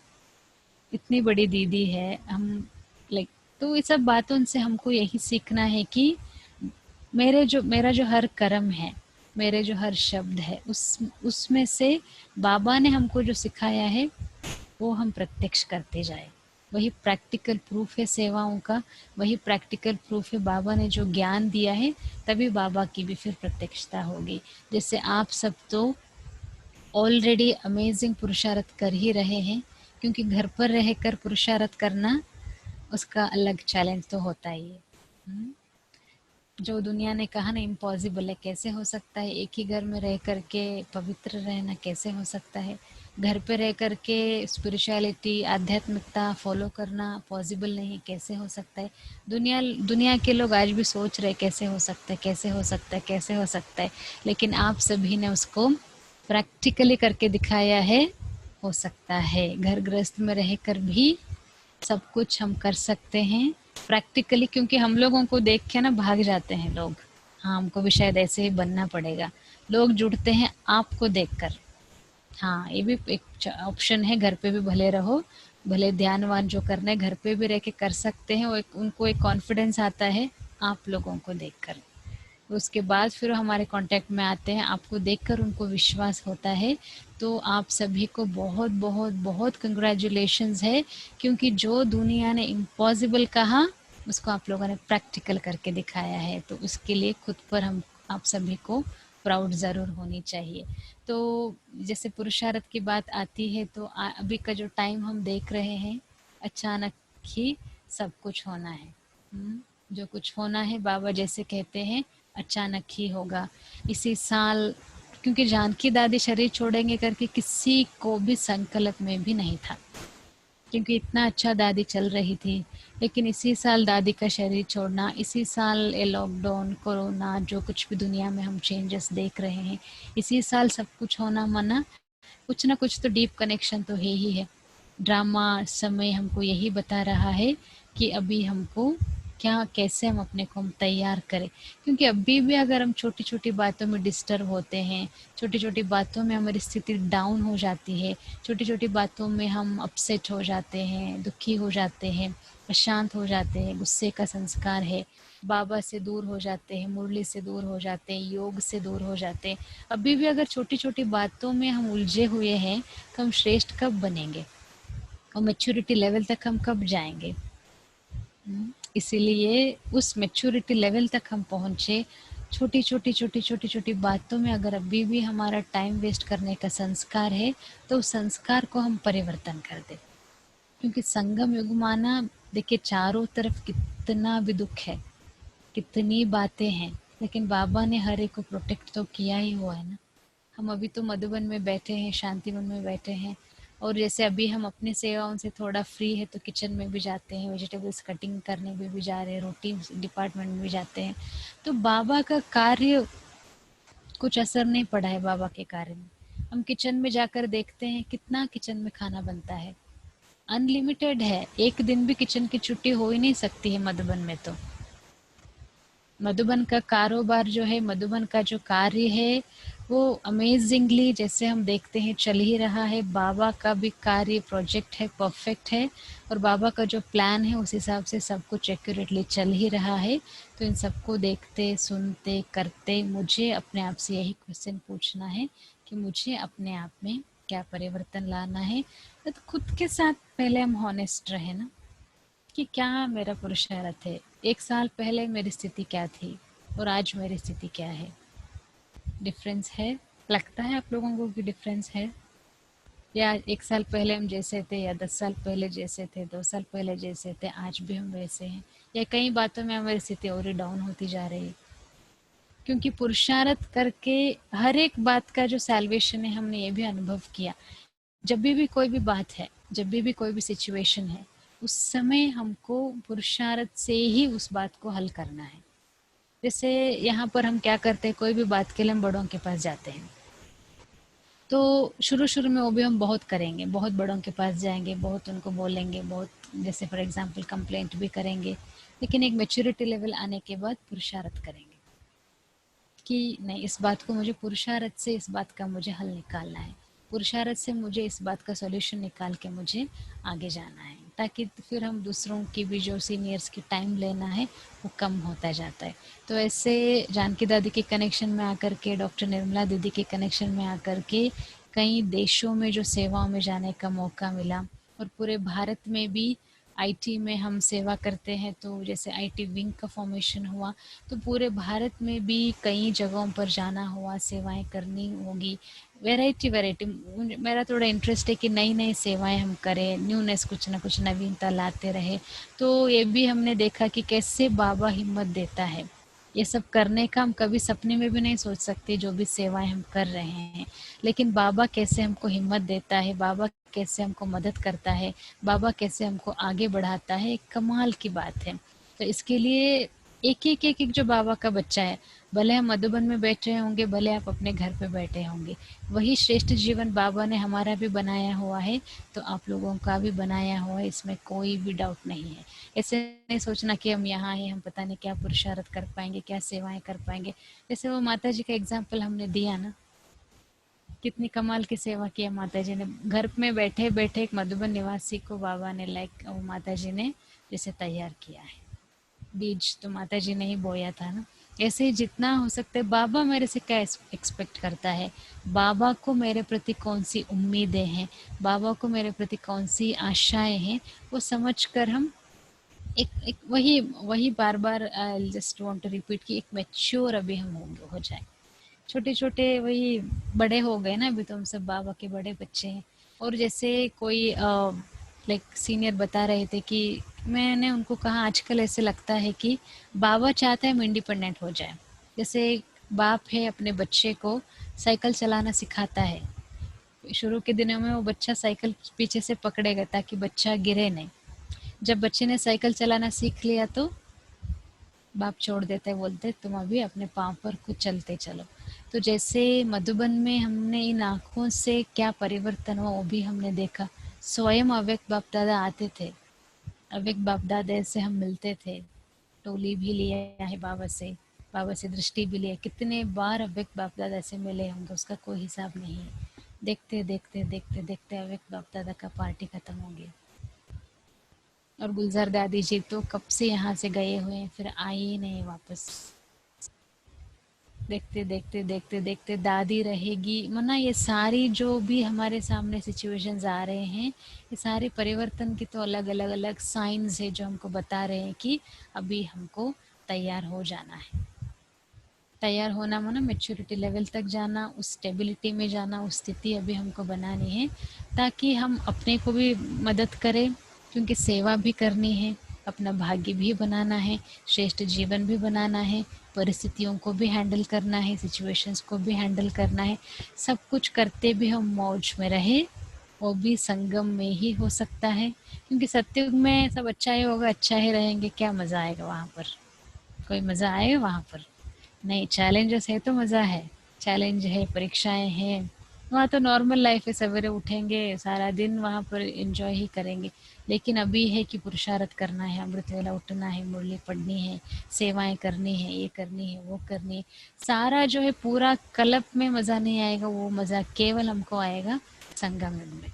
इतनी बड़ी दीदी है हम, लाइक, तो ये सब बातों से हमको यही सीखना है कि मेरा जो हर कर्म है मेरे जो हर शब्द है उसमें से बाबा ने हमको जो सिखाया है वो हम प्रत्यक्ष करते जाए। वही प्रैक्टिकल प्रूफ है सेवाओं का, वही प्रैक्टिकल प्रूफ है बाबा ने जो ज्ञान दिया है, तभी बाबा की भी फिर प्रत्यक्षता होगी। जैसे आप सब तो ऑलरेडी अमेजिंग पुरुषार्थ कर ही रहे हैं, क्योंकि घर पर रहकर पुरुषार्थ करना उसका अलग चैलेंज तो होता ही है। जो दुनिया ने कहा ना इम्पॉसिबल है, कैसे हो सकता है? एक ही घर में रह करके पवित्र रहना कैसे हो सकता है? घर पे रह करके स्पिरिचुअलिटी, आध्यात्मिकता फॉलो करना पॉसिबल नहीं, कैसे हो सकता है? दुनिया के लोग आज भी सोच रहे कैसे हो सकता है, कैसे हो सकता है, कैसे हो सकता है, लेकिन आप सभी ने उसको प्रैक्टिकली करके दिखाया है। हो सकता है, घर गृहस्थ में रहकर भी सब कुछ हम कर सकते हैं प्रैक्टिकली, क्योंकि हम लोगों को देख के ना भाग जाते हैं लोग, हाँ हमको भी शायद ऐसे ही बनना पड़ेगा। लोग जुड़ते हैं आपको देखकर। हाँ, ये भी एक ऑप्शन है, घर पे भी भले रहो, भले ध्यानवान जो करना है घर पे भी रह के कर सकते हैं। वो उनको एक कॉन्फिडेंस आता है आप लोगों को देखकर। उसके बाद फिर हमारे कांटेक्ट में आते हैं, आपको देखकर उनको विश्वास होता है। तो आप सभी को बहुत बहुत बहुत कंग्रेचुलेशंस है, क्योंकि जो दुनिया ने इम्पॉसिबल कहा उसको आप लोगों ने प्रैक्टिकल करके दिखाया है। तो उसके लिए खुद पर हम आप सभी को प्राउड ज़रूर होनी चाहिए। तो जैसे पुरुषार्थ की बात आती है तो अभी का जो टाइम हम देख रहे हैं, अचानक ही सब कुछ होना है। जो कुछ होना है बाबा जैसे कहते हैं अचानक ही होगा। इसी साल, क्योंकि जानकी दादी शरीर छोड़ेंगे करके किसी को भी संकल्प में भी नहीं था, क्योंकि इतना अच्छा दादी चल रही थी। लेकिन इसी साल दादी का शरीर छोड़ना, इसी साल ये लॉकडाउन, कोरोना, जो कुछ भी दुनिया में हम चेंजेस देख रहे हैं, इसी साल सब कुछ होना मना, कुछ ना कुछ तो डीप कनेक्शन तो है ही है। ड्रामा समय हमको यही बता रहा है कि अभी हमको क्या, कैसे हम अपने को हम तैयार करें, क्योंकि अभी भी अगर हम छोटी छोटी बातों में डिस्टर्ब होते हैं, छोटी छोटी बातों में हमारी स्थिति डाउन हो जाती है, छोटी छोटी बातों में हम अपसेट हो जाते हैं, दुखी हो जाते हैं, अशांत हो जाते हैं, गुस्से का संस्कार है, बाबा से दूर हो जाते हैं, मुरली से दूर हो जाते हैं, योग से दूर हो जाते हैं, अभी भी अगर छोटी छोटी बातों में हम उलझे हुए हैं तो हम श्रेष्ठ कब बनेंगे और मैच्योरिटी लेवल तक हम कब जाएंगे? इसीलिए उस मैच्योरिटी लेवल तक हम पहुँचे। छोटी छोटी छोटी छोटी छोटी बातों में अगर अभी भी हमारा टाइम वेस्ट करने का संस्कार है तो उस संस्कार को हम परिवर्तन कर दें, क्योंकि संगम युग माना, देखिए चारों तरफ कितना भी दुख है, कितनी बातें हैं, लेकिन बाबा ने हर एक को प्रोटेक्ट तो किया ही हुआ है ना। हम अभी तो मधुबन में बैठे हैं, शांति वन में बैठे हैं, और जैसे अभी हम अपनी सेवाओं से थोड़ा फ्री है तो किचन में भी जाते हैं, वेजिटेबल्स कटिंग करने में भी जा रहे हैं, रोटी डिपार्टमेंट में भी जाते हैं। तो बाबा का कार्य कुछ असर नहीं पड़ा है बाबा के कार्य में। हम किचन में जाकर देखते हैं कितना किचन में खाना बनता है, अनलिमिटेड है, एक दिन भी किचन की छुट्टी हो ही नहीं सकती है मधुबन में। तो मधुबन का कारोबार जो है, मधुबन का जो कार्य है वो अमेजिंगली जैसे हम देखते हैं चल ही रहा है। बाबा का भी कार्य प्रोजेक्ट है, परफेक्ट है, और बाबा का जो प्लान है उस हिसाब से सब कुछ एक्यूरेटली चल ही रहा है। तो इन सबको देखते, सुनते, करते मुझे अपने आप से यही क्वेश्चन पूछना है कि मुझे अपने आप में क्या परिवर्तन लाना है। तो खुद के साथ पहले हम हॉनेस्ट रहे ना, कि क्या मेरा पुरुषार्थ है, एक साल पहले मेरी स्थिति क्या थी और आज मेरी स्थिति क्या है। डिफरेंस है? लगता है आप लोगों को कि डिफरेंस है? या एक साल पहले हम जैसे थे, या 10 साल पहले जैसे थे, 2 साल पहले जैसे थे, आज भी हम वैसे हैं, या कई बातों में हमारी स्थिति और ही डाउन होती जा रही है? क्योंकि पुरुषार्थ करके हर एक बात का जो सैल्वेशन है हमने ये भी अनुभव किया। जब भी कोई भी बात है, जब भी कोई भी सिचुएशन है, उस समय हमको पुरुषार्थ से ही उस बात को हल करना है। जैसे यहाँ पर हम क्या करते हैं, कोई भी बात के लिए हम बड़ों के पास जाते हैं, तो शुरू में वो भी हम बहुत करेंगे, बहुत बड़ों के पास जाएंगे, बहुत उनको बोलेंगे, बहुत जैसे फॉर एग्जांपल कंप्लेंट भी करेंगे, लेकिन एक मैच्योरिटी लेवल आने के बाद पुरुषार्थ करेंगे कि नहीं, इस बात को मुझे पुरुषार्थ से इस बात का मुझे हल निकालना है, पुरुषार्थ से मुझे इस बात का सॉल्यूशन निकाल के मुझे आगे जाना है। ताकि फिर हम दूसरों की भी जो सीनियर्स की टाइम लेना है वो कम होता जाता है। तो ऐसे जानकी दादी के कनेक्शन में आकर के, डॉक्टर निर्मला दीदी के कनेक्शन में आकर के कई देशों में जो सेवाओं में जाने का मौका मिला, और पूरे भारत में भी आईटी में हम सेवा करते हैं, तो जैसे आईटी विंग का फॉर्मेशन हुआ, तो पूरे भारत में भी कई जगहों पर जाना हुआ, सेवाएं करनी होगी। वैरायटी वैरायटी मेरा थोड़ा इंटरेस्ट है कि नई नई सेवाएं हम करें, न्यूनेस, कुछ ना कुछ नवीनता लाते रहे। तो ये भी हमने देखा कि कैसे बाबा हिम्मत देता है ये सब करने का। हम कभी सपने में भी नहीं सोच सकते जो भी सेवाएं हम कर रहे हैं, लेकिन बाबा कैसे हमको हिम्मत देता है, बाबा कैसे हमको मदद करता है, बाबा कैसे हमको आगे बढ़ाता है, एक कमाल की बात है। तो इसके लिए एक जो बाबा का बच्चा है, भले हम मधुबन में बैठे होंगे, भले आप अपने घर पे बैठे होंगे, वही श्रेष्ठ जीवन बाबा ने हमारा भी बनाया हुआ है, तो आप लोगों का भी बनाया हुआ है, इसमें कोई भी डाउट नहीं है। ऐसे नहीं सोचना कि हम यहाँ हैं, हम पता नहीं क्या पुरुषार्थ कर पाएंगे, क्या सेवाएं कर पाएंगे। जैसे वो माता जी का एग्जाम्पल हमने दिया ना, कितनी कमाल की सेवा किया माता जी ने। घर में बैठे बैठे एक मधुबन निवासी को बाबा ने माता जी ने जैसे तैयार किया है। बीज तो माता जी ने ही बोया था ना। ऐसे ही जितना हो सकता है, बाबा मेरे से क्या एक्सपेक्ट करता है, बाबा को मेरे प्रति कौन सी उम्मीदें हैं, बाबा को मेरे प्रति कौन सी आशाएं हैं, वो समझ कर हम एक वही वही बार बार जस्ट वांट टू रिपीट कि एक मैच्योर अभी हम हो जाए। छोटे छोटे वही बड़े हो गए ना, अभी तो हम सब बाबा के बड़े बच्चे हैं। और जैसे कोई लाइक सीनियर बता रहे थे कि मैंने उनको कहा, आजकल ऐसे लगता है कि बाबा चाहता है हम इंडिपेंडेंट हो जाए। जैसे एक बाप है, अपने बच्चे को साइकिल चलाना सिखाता है, शुरू के दिनों में वो बच्चा साइकिल पीछे से पकड़ेगा ताकि बच्चा गिरे नहीं। जब बच्चे ने साइकिल चलाना सीख लिया तो बाप छोड़ देते, बोलते तुम अभी अपने पाँव पर खुद चलते चलो। तो जैसे मधुबन में हमने इन आँखों से क्या परिवर्तन हुआ वो भी हमने देखा। स्वयं अव्यक्त बाप दादा आते थे, अव्यक्त बाप दादा से हम मिलते थे, टोली भी लिया है बाबा से दृष्टि भी लिया। कितने बार अव्यक्त बाप दादा से मिले होंगे उसका कोई हिसाब नहीं है। देखते देखते देखते देखते अव्यक्त बाप दादा का पार्टी खत्म हो गया। और गुलजार दादी जी तो कब से यहाँ से गए हुए हैं, फिर आए ही नहीं वापस। देखते देखते देखते देखते दादी रहेगी, मना ये सारी जो भी हमारे सामने सिचुएशंस आ रहे हैं, ये सारे परिवर्तन की तो अलग अलग अलग साइंस है जो हमको बता रहे हैं कि अभी हमको तैयार हो जाना है। तैयार होना माना मैच्योरिटी लेवल तक जाना, उस स्टेबिलिटी में जाना, उस स्थिति अभी हमको बनानी है ताकि हम अपने को भी मदद करें, क्योंकि सेवा भी करनी है, अपना भाग्य भी बनाना है, श्रेष्ठ जीवन भी बनाना है, परिस्थितियों को भी हैंडल करना है, सिचुएशंस को भी हैंडल करना है। सब कुछ करते भी हम मौज में रहे, वो भी संगम में ही हो सकता है, क्योंकि सत्युग में सब अच्छा ही होगा, अच्छा ही रहेंगे, क्या मज़ा आएगा वहाँ पर? कोई मज़ा आएगा वहाँ पर? नहीं। चैलेंजेस है तो मज़ा है, चैलेंज है, परीक्षाएं हैं, वहाँ तो नॉर्मल लाइफ है, सवेरे उठेंगे सारा दिन वहाँ पर एंजॉय ही करेंगे। लेकिन अभी है कि पुरुषार्थ करना है, अमृत वेला उठना है, मुरली पढ़नी है, सेवाएं करनी है, ये करनी है, वो करनी है। सारा जो है पूरा कल्प में मज़ा नहीं आएगा, वो मज़ा केवल हमको आएगा संगम युग में।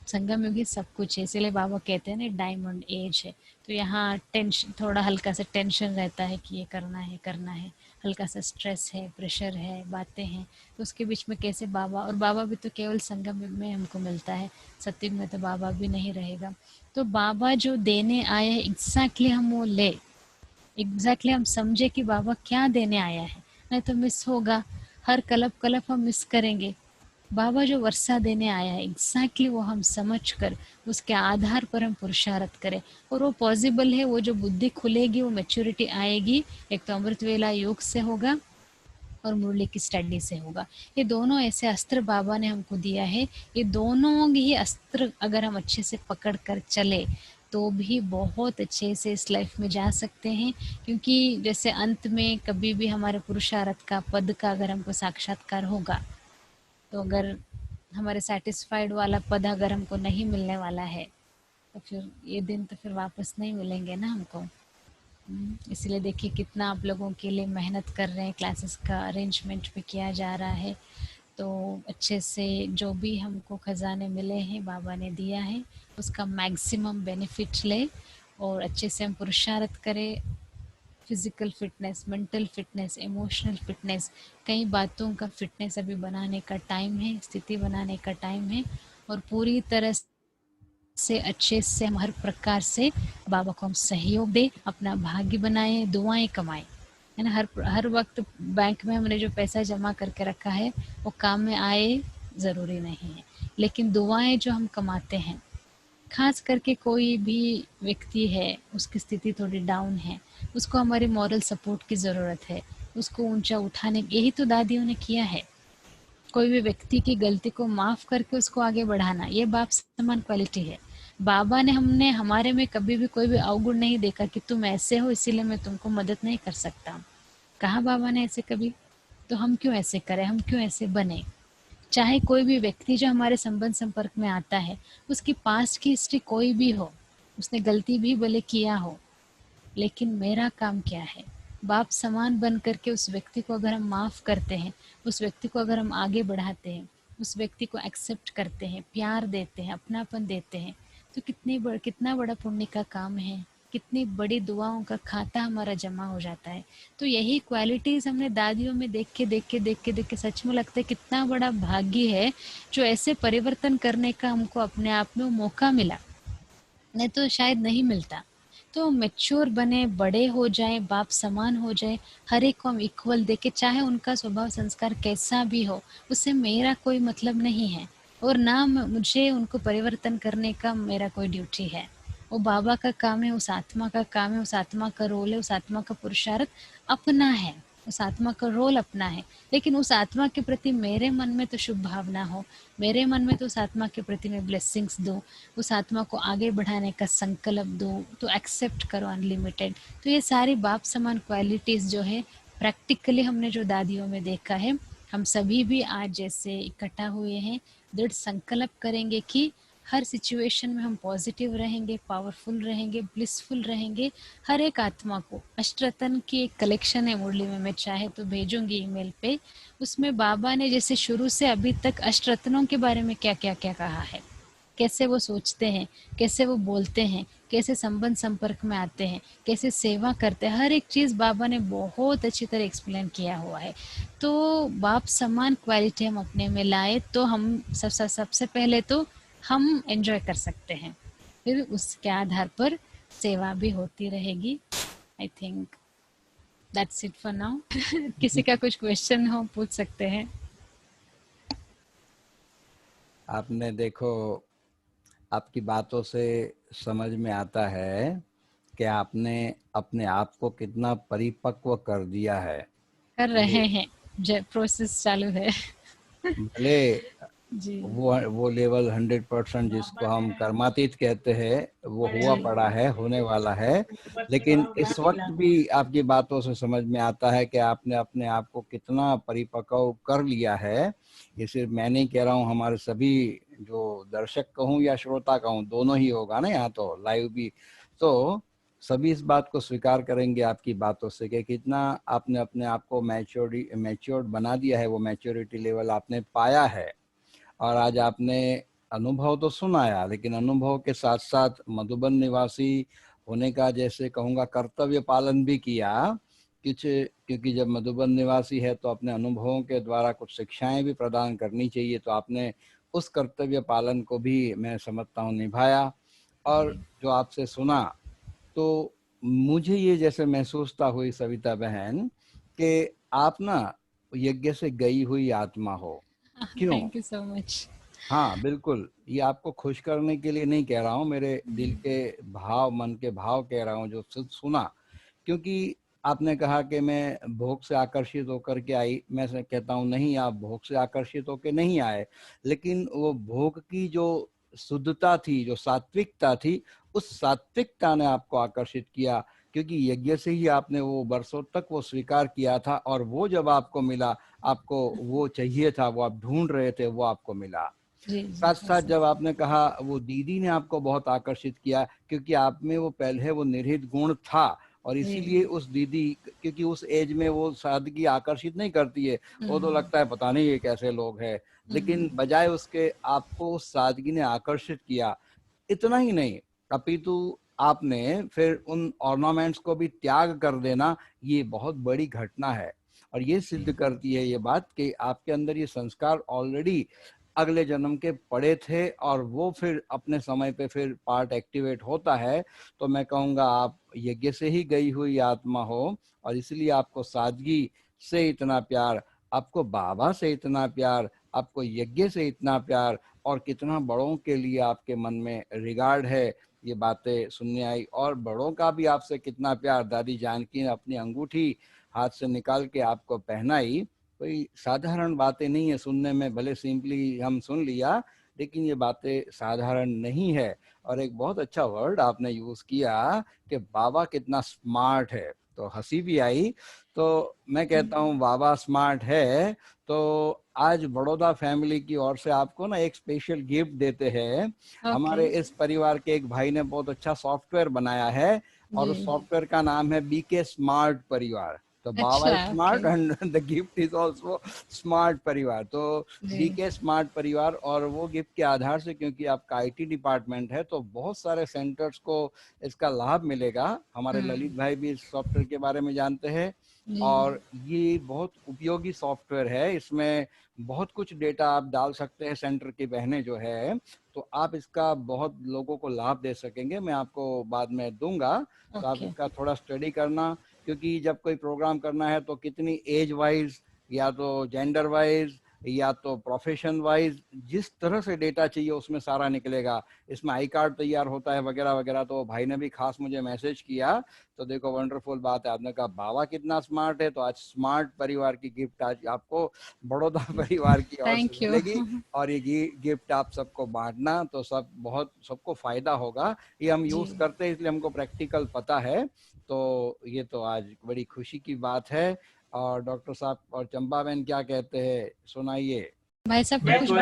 संगम युग ही सब कुछ है, इसीलिए बाबा कहते हैं ना डायमंड एज है। तो यहाँ टेंशन, थोड़ा हल्का सा टेंशन रहता है कि ये करना है करना है, हल्का सा स्ट्रेस है, प्रेशर है, बातें हैं, तो उसके बीच में कैसे बाबा, और बाबा भी तो केवल संगम युग में हमको मिलता है, सत्युग में तो बाबा भी नहीं रहेगा। तो बाबा जो देने आए हैं एग्जैक्टली हम वो ले, एग्जैक्टली हम समझे कि बाबा क्या देने आया है, नहीं तो मिस होगा। हर कलप कलप हम मिस करेंगे। बाबा जो वर्षा देने आया है एग्जैक्टली वो हम समझ कर उसके आधार पर हम पुरुषार्थ करें, और वो पॉसिबल है। वो जो बुद्धि खुलेगी, वो मैच्योरिटी आएगी, एक तो अमृत वेला योग से होगा और मुरली की स्टडी से होगा। ये दोनों ऐसे अस्त्र बाबा ने हमको दिया है, ये दोनों ही अस्त्र अगर हम अच्छे से पकड़ कर चले तो भी बहुत अच्छे से इस लाइफ में जा सकते हैं। क्योंकि जैसे अंत में कभी भी हमारे पुरुषार्थ का पद का अगर हमको साक्षात्कार होगा, तो अगर हमारे सेटिस्फाइड वाला पद अगर हमको नहीं मिलने वाला है, तो फिर ये दिन तो फिर वापस नहीं मिलेंगे ना हमको। इसलिए देखिए कितना आप लोगों के लिए मेहनत कर रहे हैं, क्लासेस का अरेंजमेंट भी किया जा रहा है। तो अच्छे से जो भी हमको खजाने मिले हैं बाबा ने दिया है उसका मैक्सिमम बेनिफिट ले और अच्छे से हम पुरुषार्थ करें। Physical fitness, mental fitness, emotional fitness, कई बातों का फिटनेस अभी बनाने का टाइम है, स्थिति बनाने का टाइम है और पूरी तरह से अच्छे से हम हर प्रकार से बाबा को हम सहयोग दें, अपना भाग्य बनाए, दुआएं कमाएं, है ना। हर वक्त बैंक में हमने जो पैसा जमा करके रखा है वो काम में आए ज़रूरी नहीं है, लेकिन दुआएं जो हम कमाते हैं, खास करके कोई भी व्यक्ति है उसकी स्थिति थोड़ी डाउन है, उसको हमारी मॉरल सपोर्ट की ज़रूरत है, उसको ऊंचा उठाने, यही तो दादियों ने किया है। कोई भी व्यक्ति की गलती को माफ करके उसको आगे बढ़ाना, ये बाप समान क्वालिटी है। बाबा ने हमने हमारे में कभी भी कोई भी अवगुण नहीं देखा कि तुम ऐसे हो इसीलिए मैं तुमको मदद नहीं कर सकता। कहा बाबा ने ऐसे कभी? तो हम क्यों ऐसे करें, हम क्यों ऐसे बने? चाहे कोई भी व्यक्ति जो हमारे संबंध संपर्क में आता है उसकी पास्ट की हिस्ट्री कोई भी हो, उसने गलती भी भले किया हो, लेकिन मेरा काम क्या है, बाप समान बन करके उस व्यक्ति को अगर हम माफ़ करते हैं, उस व्यक्ति को अगर हम आगे बढ़ाते हैं, उस व्यक्ति को एक्सेप्ट करते हैं, प्यार देते हैं, अपनापन देते हैं, तो कितना बड़ा पुण्य का काम है, कितनी बड़ी दुआओं का खाता हमारा जमा हो जाता है। तो यही क्वालिटीज़ हमने दादियों में देख के सच में लगता है कितना बड़ा भाग्य है जो ऐसे परिवर्तन करने का हमको अपने आप में वो मौका मिला, नहीं तो शायद नहीं मिलता। तो मैच्योर बने, बड़े हो जाएं, बाप समान हो जाए, हर एक को हम इक्वल देके, चाहे उनका स्वभाव संस्कार कैसा भी हो, उससे मेरा कोई मतलब नहीं है और ना मुझे उनको परिवर्तन करने का मेरा कोई ड्यूटी है। वो बाबा का काम है, उस आत्मा का काम है, उस आत्मा का रोल है, उस आत्मा का पुरुषार्थ अपना है, उस आत्मा का रोल अपना है। लेकिन उस आत्मा के प्रति मेरे मन में तो शुभ भावना हो, मेरे मन में तो उस आत्मा के प्रति मैं ब्लेसिंग्स दूँ, उस आत्मा को आगे बढ़ाने का संकल्प दूँ, तो एक्सेप्ट करो अनलिमिटेड। तो ये सारी बाप समान क्वालिटीज़ जो है प्रैक्टिकली हमने जो दादियों में देखा है, हम सभी भी आज जैसे इकट्ठा हुए हैं, दृढ़ संकल्प करेंगे कि हर सिचुएशन में हम पॉजिटिव रहेंगे, पावरफुल रहेंगे, ब्लिसफुल रहेंगे। हर एक आत्मा को अष्टरत्न की एक कलेक्शन है मुरली में, मैं चाहे तो भेजूंगी ईमेल पे, उसमें बाबा ने जैसे शुरू से अभी तक अष्टरत्नों के बारे में क्या क्या क्या कहा है, कैसे वो सोचते हैं, कैसे वो बोलते हैं, कैसे संबंध संपर्क में आते हैं, कैसे सेवा करते हैं, हर एक चीज़ बाबा ने बहुत अच्छी तरह एक्सप्लेन किया हुआ है। तो बाप समान क्वालिटी हम अपने में लाए तो हम सबसे पहले तो हम एंजॉय कर सकते हैं, फिर उसके आधार पर सेवा भी होती रहेगी। I think that's it for now. किसी का कुछ क्वेश्चन हो पूछ सकते हैं। आपने देखो, आपकी बातों से समझ में आता है कि आपने अपने आप को कितना परिपक्व कर दिया है। कर रहे ये हैं, प्रोसेस चालू है। भले जी वो लेवल 100% जिसको हम कर्मातीत कहते हैं वो हुआ जी पड़ा है, होने वाला है, लेकिन इस वक्त भी आपकी बातों से समझ में आता है कि आपने अपने आप को कितना परिपक्व कर लिया है। ये सिर्फ मैं नहीं कह रहा हूँ, हमारे सभी जो दर्शक कहूँ या श्रोता कहूँ, दोनों ही होगा ना, यहाँ तो लाइव भी, तो सभी इस बात को स्वीकार करेंगे आपकी बातों से कि कितना आपने अपने आप को मैच्योर्ड बना दिया है, वो मैच्योरिटी लेवल आपने पाया है। और आज आपने अनुभव तो सुनाया, लेकिन अनुभव के साथ साथ मधुबन निवासी होने का, जैसे कहूँगा, कर्तव्य पालन भी किया कुछ, क्योंकि जब मधुबन निवासी है तो अपने अनुभवों के द्वारा कुछ शिक्षाएं भी प्रदान करनी चाहिए, तो आपने उस कर्तव्य पालन को भी, मैं समझता हूँ, निभाया। और जो आपसे सुना तो मुझे ये जैसे महसूसता हुई सविता बहन कि आप ना यज्ञ से गई हुई आत्मा हो। क्यों? Thank you so much. हाँ बिल्कुल, ये आपको खुश करने के लिए नहीं कह रहा हूँ, मेरे दिल के भाव, मन के भाव कह रहा हूँ जो सुना। क्योंकि आपने कहा कि मैं भोग से आकर्षित होकर के आई, मैं से कहता हूँ नहीं, आप भोग से आकर्षित होकर नहीं आए, लेकिन वो भोग की जो शुद्धता थी, जो सात्विकता थी, उस सात्विकता ने आपको आकर्षित किया, क्योंकि यज्ञ से ही आपने वो बरसों तक वो स्वीकार किया था, और वो जब आपको मिला, आपको वो चाहिए था, वो आप ढूंढ रहे थे, वो आपको मिला। जी साथ जी साथ ऐसा। जब आपने कहा वो दीदी ने आपको बहुत आकर्षित किया, क्योंकि आप में वो पहले वो निहित गुण था, और जी। इसीलिए उस दीदी, क्योंकि उस एज में वो सादगी आकर्षित नहीं करती है, वो तो लगता है पता नहीं ये कैसे लोग हैं, लेकिन बजाय उसके आपको उस सादगी ने आकर्षित किया। इतना ही नहीं, अपितु आपने फिर उन ऑर्नामेंट्स को भी त्याग कर देना, ये बहुत बड़ी घटना है। और ये सिद्ध करती है ये बात कि आपके अंदर ये संस्कार ऑलरेडी अगले जन्म के पड़े थे, और वो फिर अपने समय पे फिर पार्ट एक्टिवेट होता है। तो मैं कहूँगा आप यज्ञ से ही गई हुई आत्मा हो, और इसलिए आपको सादगी से इतना प्यार, आपको बाबा से इतना प्यार, आपको यज्ञ से इतना प्यार, और कितना बड़ों के लिए आपके मन में रिगार्ड है, ये बातें सुनने आई। और बड़ों का भी आपसे कितना प्यार, दादी जानकी ने अपनी अंगूठी हाथ से निकाल के आपको पहनाई। कोई साधारण बातें नहीं है सुनने में, भले सिंपली हम सुन लिया, लेकिन ये बातें साधारण नहीं है। और एक बहुत अच्छा वर्ड आपने यूज किया कि बाबा कितना स्मार्ट है, तो हंसी भी आई। तो मैं कहता हूँ बाबा स्मार्ट है, तो आज बड़ौदा फैमिली की ओर से आपको ना एक स्पेशल गिफ्ट देते हैं। हमारे इस परिवार के एक भाई ने बहुत अच्छा सॉफ्टवेयर बनाया है, और उस जी। सॉफ्टवेयर का नाम है बीके स्मार्ट परिवार। तो बाबा अच्छा, is smart okay. And the gift is also smart परिवार। तो जी। बीके स्मार्ट परिवार, और वो गिफ्ट के आधार से, क्योंकि आपका आईटी डिपार्टमेंट है, तो बहुत सारे सेंटर्स को इसका लाभ मिलेगा। हमारे ललित भाई भी इस सॉफ्टवेयर के बारे में जानते हैं, जी। और ये बहुत उपयोगी सॉफ्टवेयर है। इसमें बहुत कुछ डेटा आप डाल सकते हैं, सेंटर की बहनें जो है, तो आप इसका बहुत लोगों को लाभ दे सकेंगे। मैं आपको बाद में दूंगा, तो आप ओके। इसका थोड़ा स्टडी करना, क्योंकि जब कोई प्रोग्राम करना है तो कितनी एज वाइज, या तो जेंडर वाइज, या तो प्रोफेशन वाइज, जिस तरह से डेटा चाहिए उसमें सारा निकलेगा। इसमें आई कार्ड तैयार होता है वगैरह वगैरह। तो भाई ने भी खास मुझे मैसेज किया, तो देखो वंडरफुल बात है। आपने कहा बाबा कितना स्मार्ट है, तो आज स्मार्ट परिवार की गिफ्ट आज आपको बड़ौदा परिवार की ओर से थैंक यू। मिलेगी, और ये गिफ्ट आप सबको बांटना, तो सब बहुत सबको फायदा होगा। ये हम जी। यूज करते हैं इसलिए हमको प्रैक्टिकल पता है। तो ये तो आज बड़ी खुशी की बात है। और डॉक्टर साहब और चंपा बहन क्या कहते हैं, सुनाइए। भाई साहब मैं कुछ तो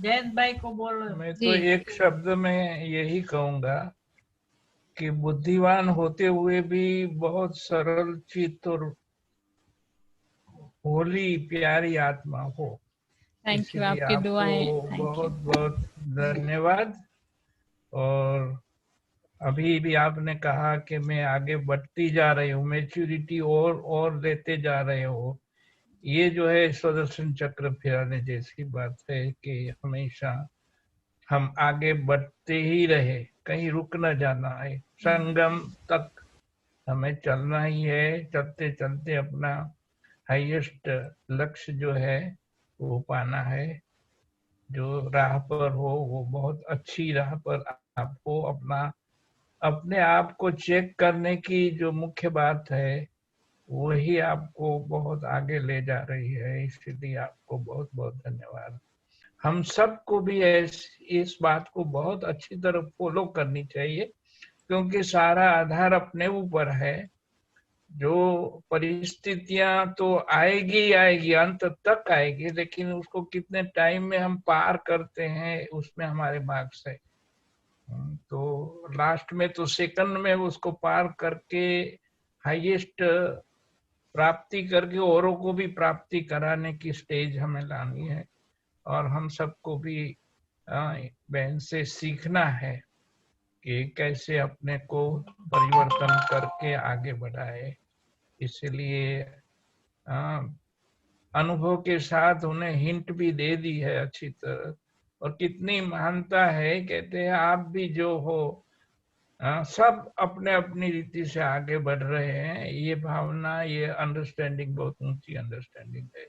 जयंत भाई को बोलो। मैं जी। तो एक शब्द में यही कहूंगा कि बुद्धिमान होते हुए भी बहुत सरल चित्त और होली प्यारी आत्मा हो। थैंक यू, इसीलिए आपकी आपको दुआएं। Thank you. बहुत बहुत धन्यवाद। और अभी भी आपने कहा कि मैं आगे बढ़ती जा रही हूँ, मैच्योरिटी और लेते जा रहे हो। ये जो है सुदर्शन चक्र फिराने जैसी बात है कि हमेशा हम आगे बढ़ते ही रहे, कहीं रुक न जाना है। संगम तक हमें चलना ही है। चलते चलते अपना हाईएस्ट लक्ष्य जो है वो पाना है। जो राह पर हो वो बहुत अच्छी राह पर आपको अपने आप को चेक करने की जो मुख्य बात है वही आपको बहुत आगे ले जा रही है। इसलिए आपको बहुत बहुत धन्यवाद। हम सबको भी इस बात को बहुत अच्छी तरह फॉलो करनी चाहिए, क्योंकि सारा आधार अपने ऊपर है। जो परिस्थितियां तो आएगी आएगी, अंत तक आएगी, लेकिन उसको कितने टाइम में हम पार करते हैं उसमें हमारे मार्क्स है। तो लास्ट में तो सेकंड में उसको पार करके हाईएस्ट प्राप्ति करके औरों को भी प्राप्ति कराने की स्टेज हमें लानी है। और हम सबको भी बहन से सीखना है कि कैसे अपने को परिवर्तन करके आगे बढ़ाए। इसलिए अनुभव के साथ उन्हें हिंट भी दे दी है अच्छी तरह। और कितनी महानता है, कहते हैं आप भी जो हो सब अपने अपनी रीति से आगे बढ़ रहे हैं। ये भावना, ये अंडरस्टैंडिंग बहुत ऊंची अंडरस्टैंडिंग है।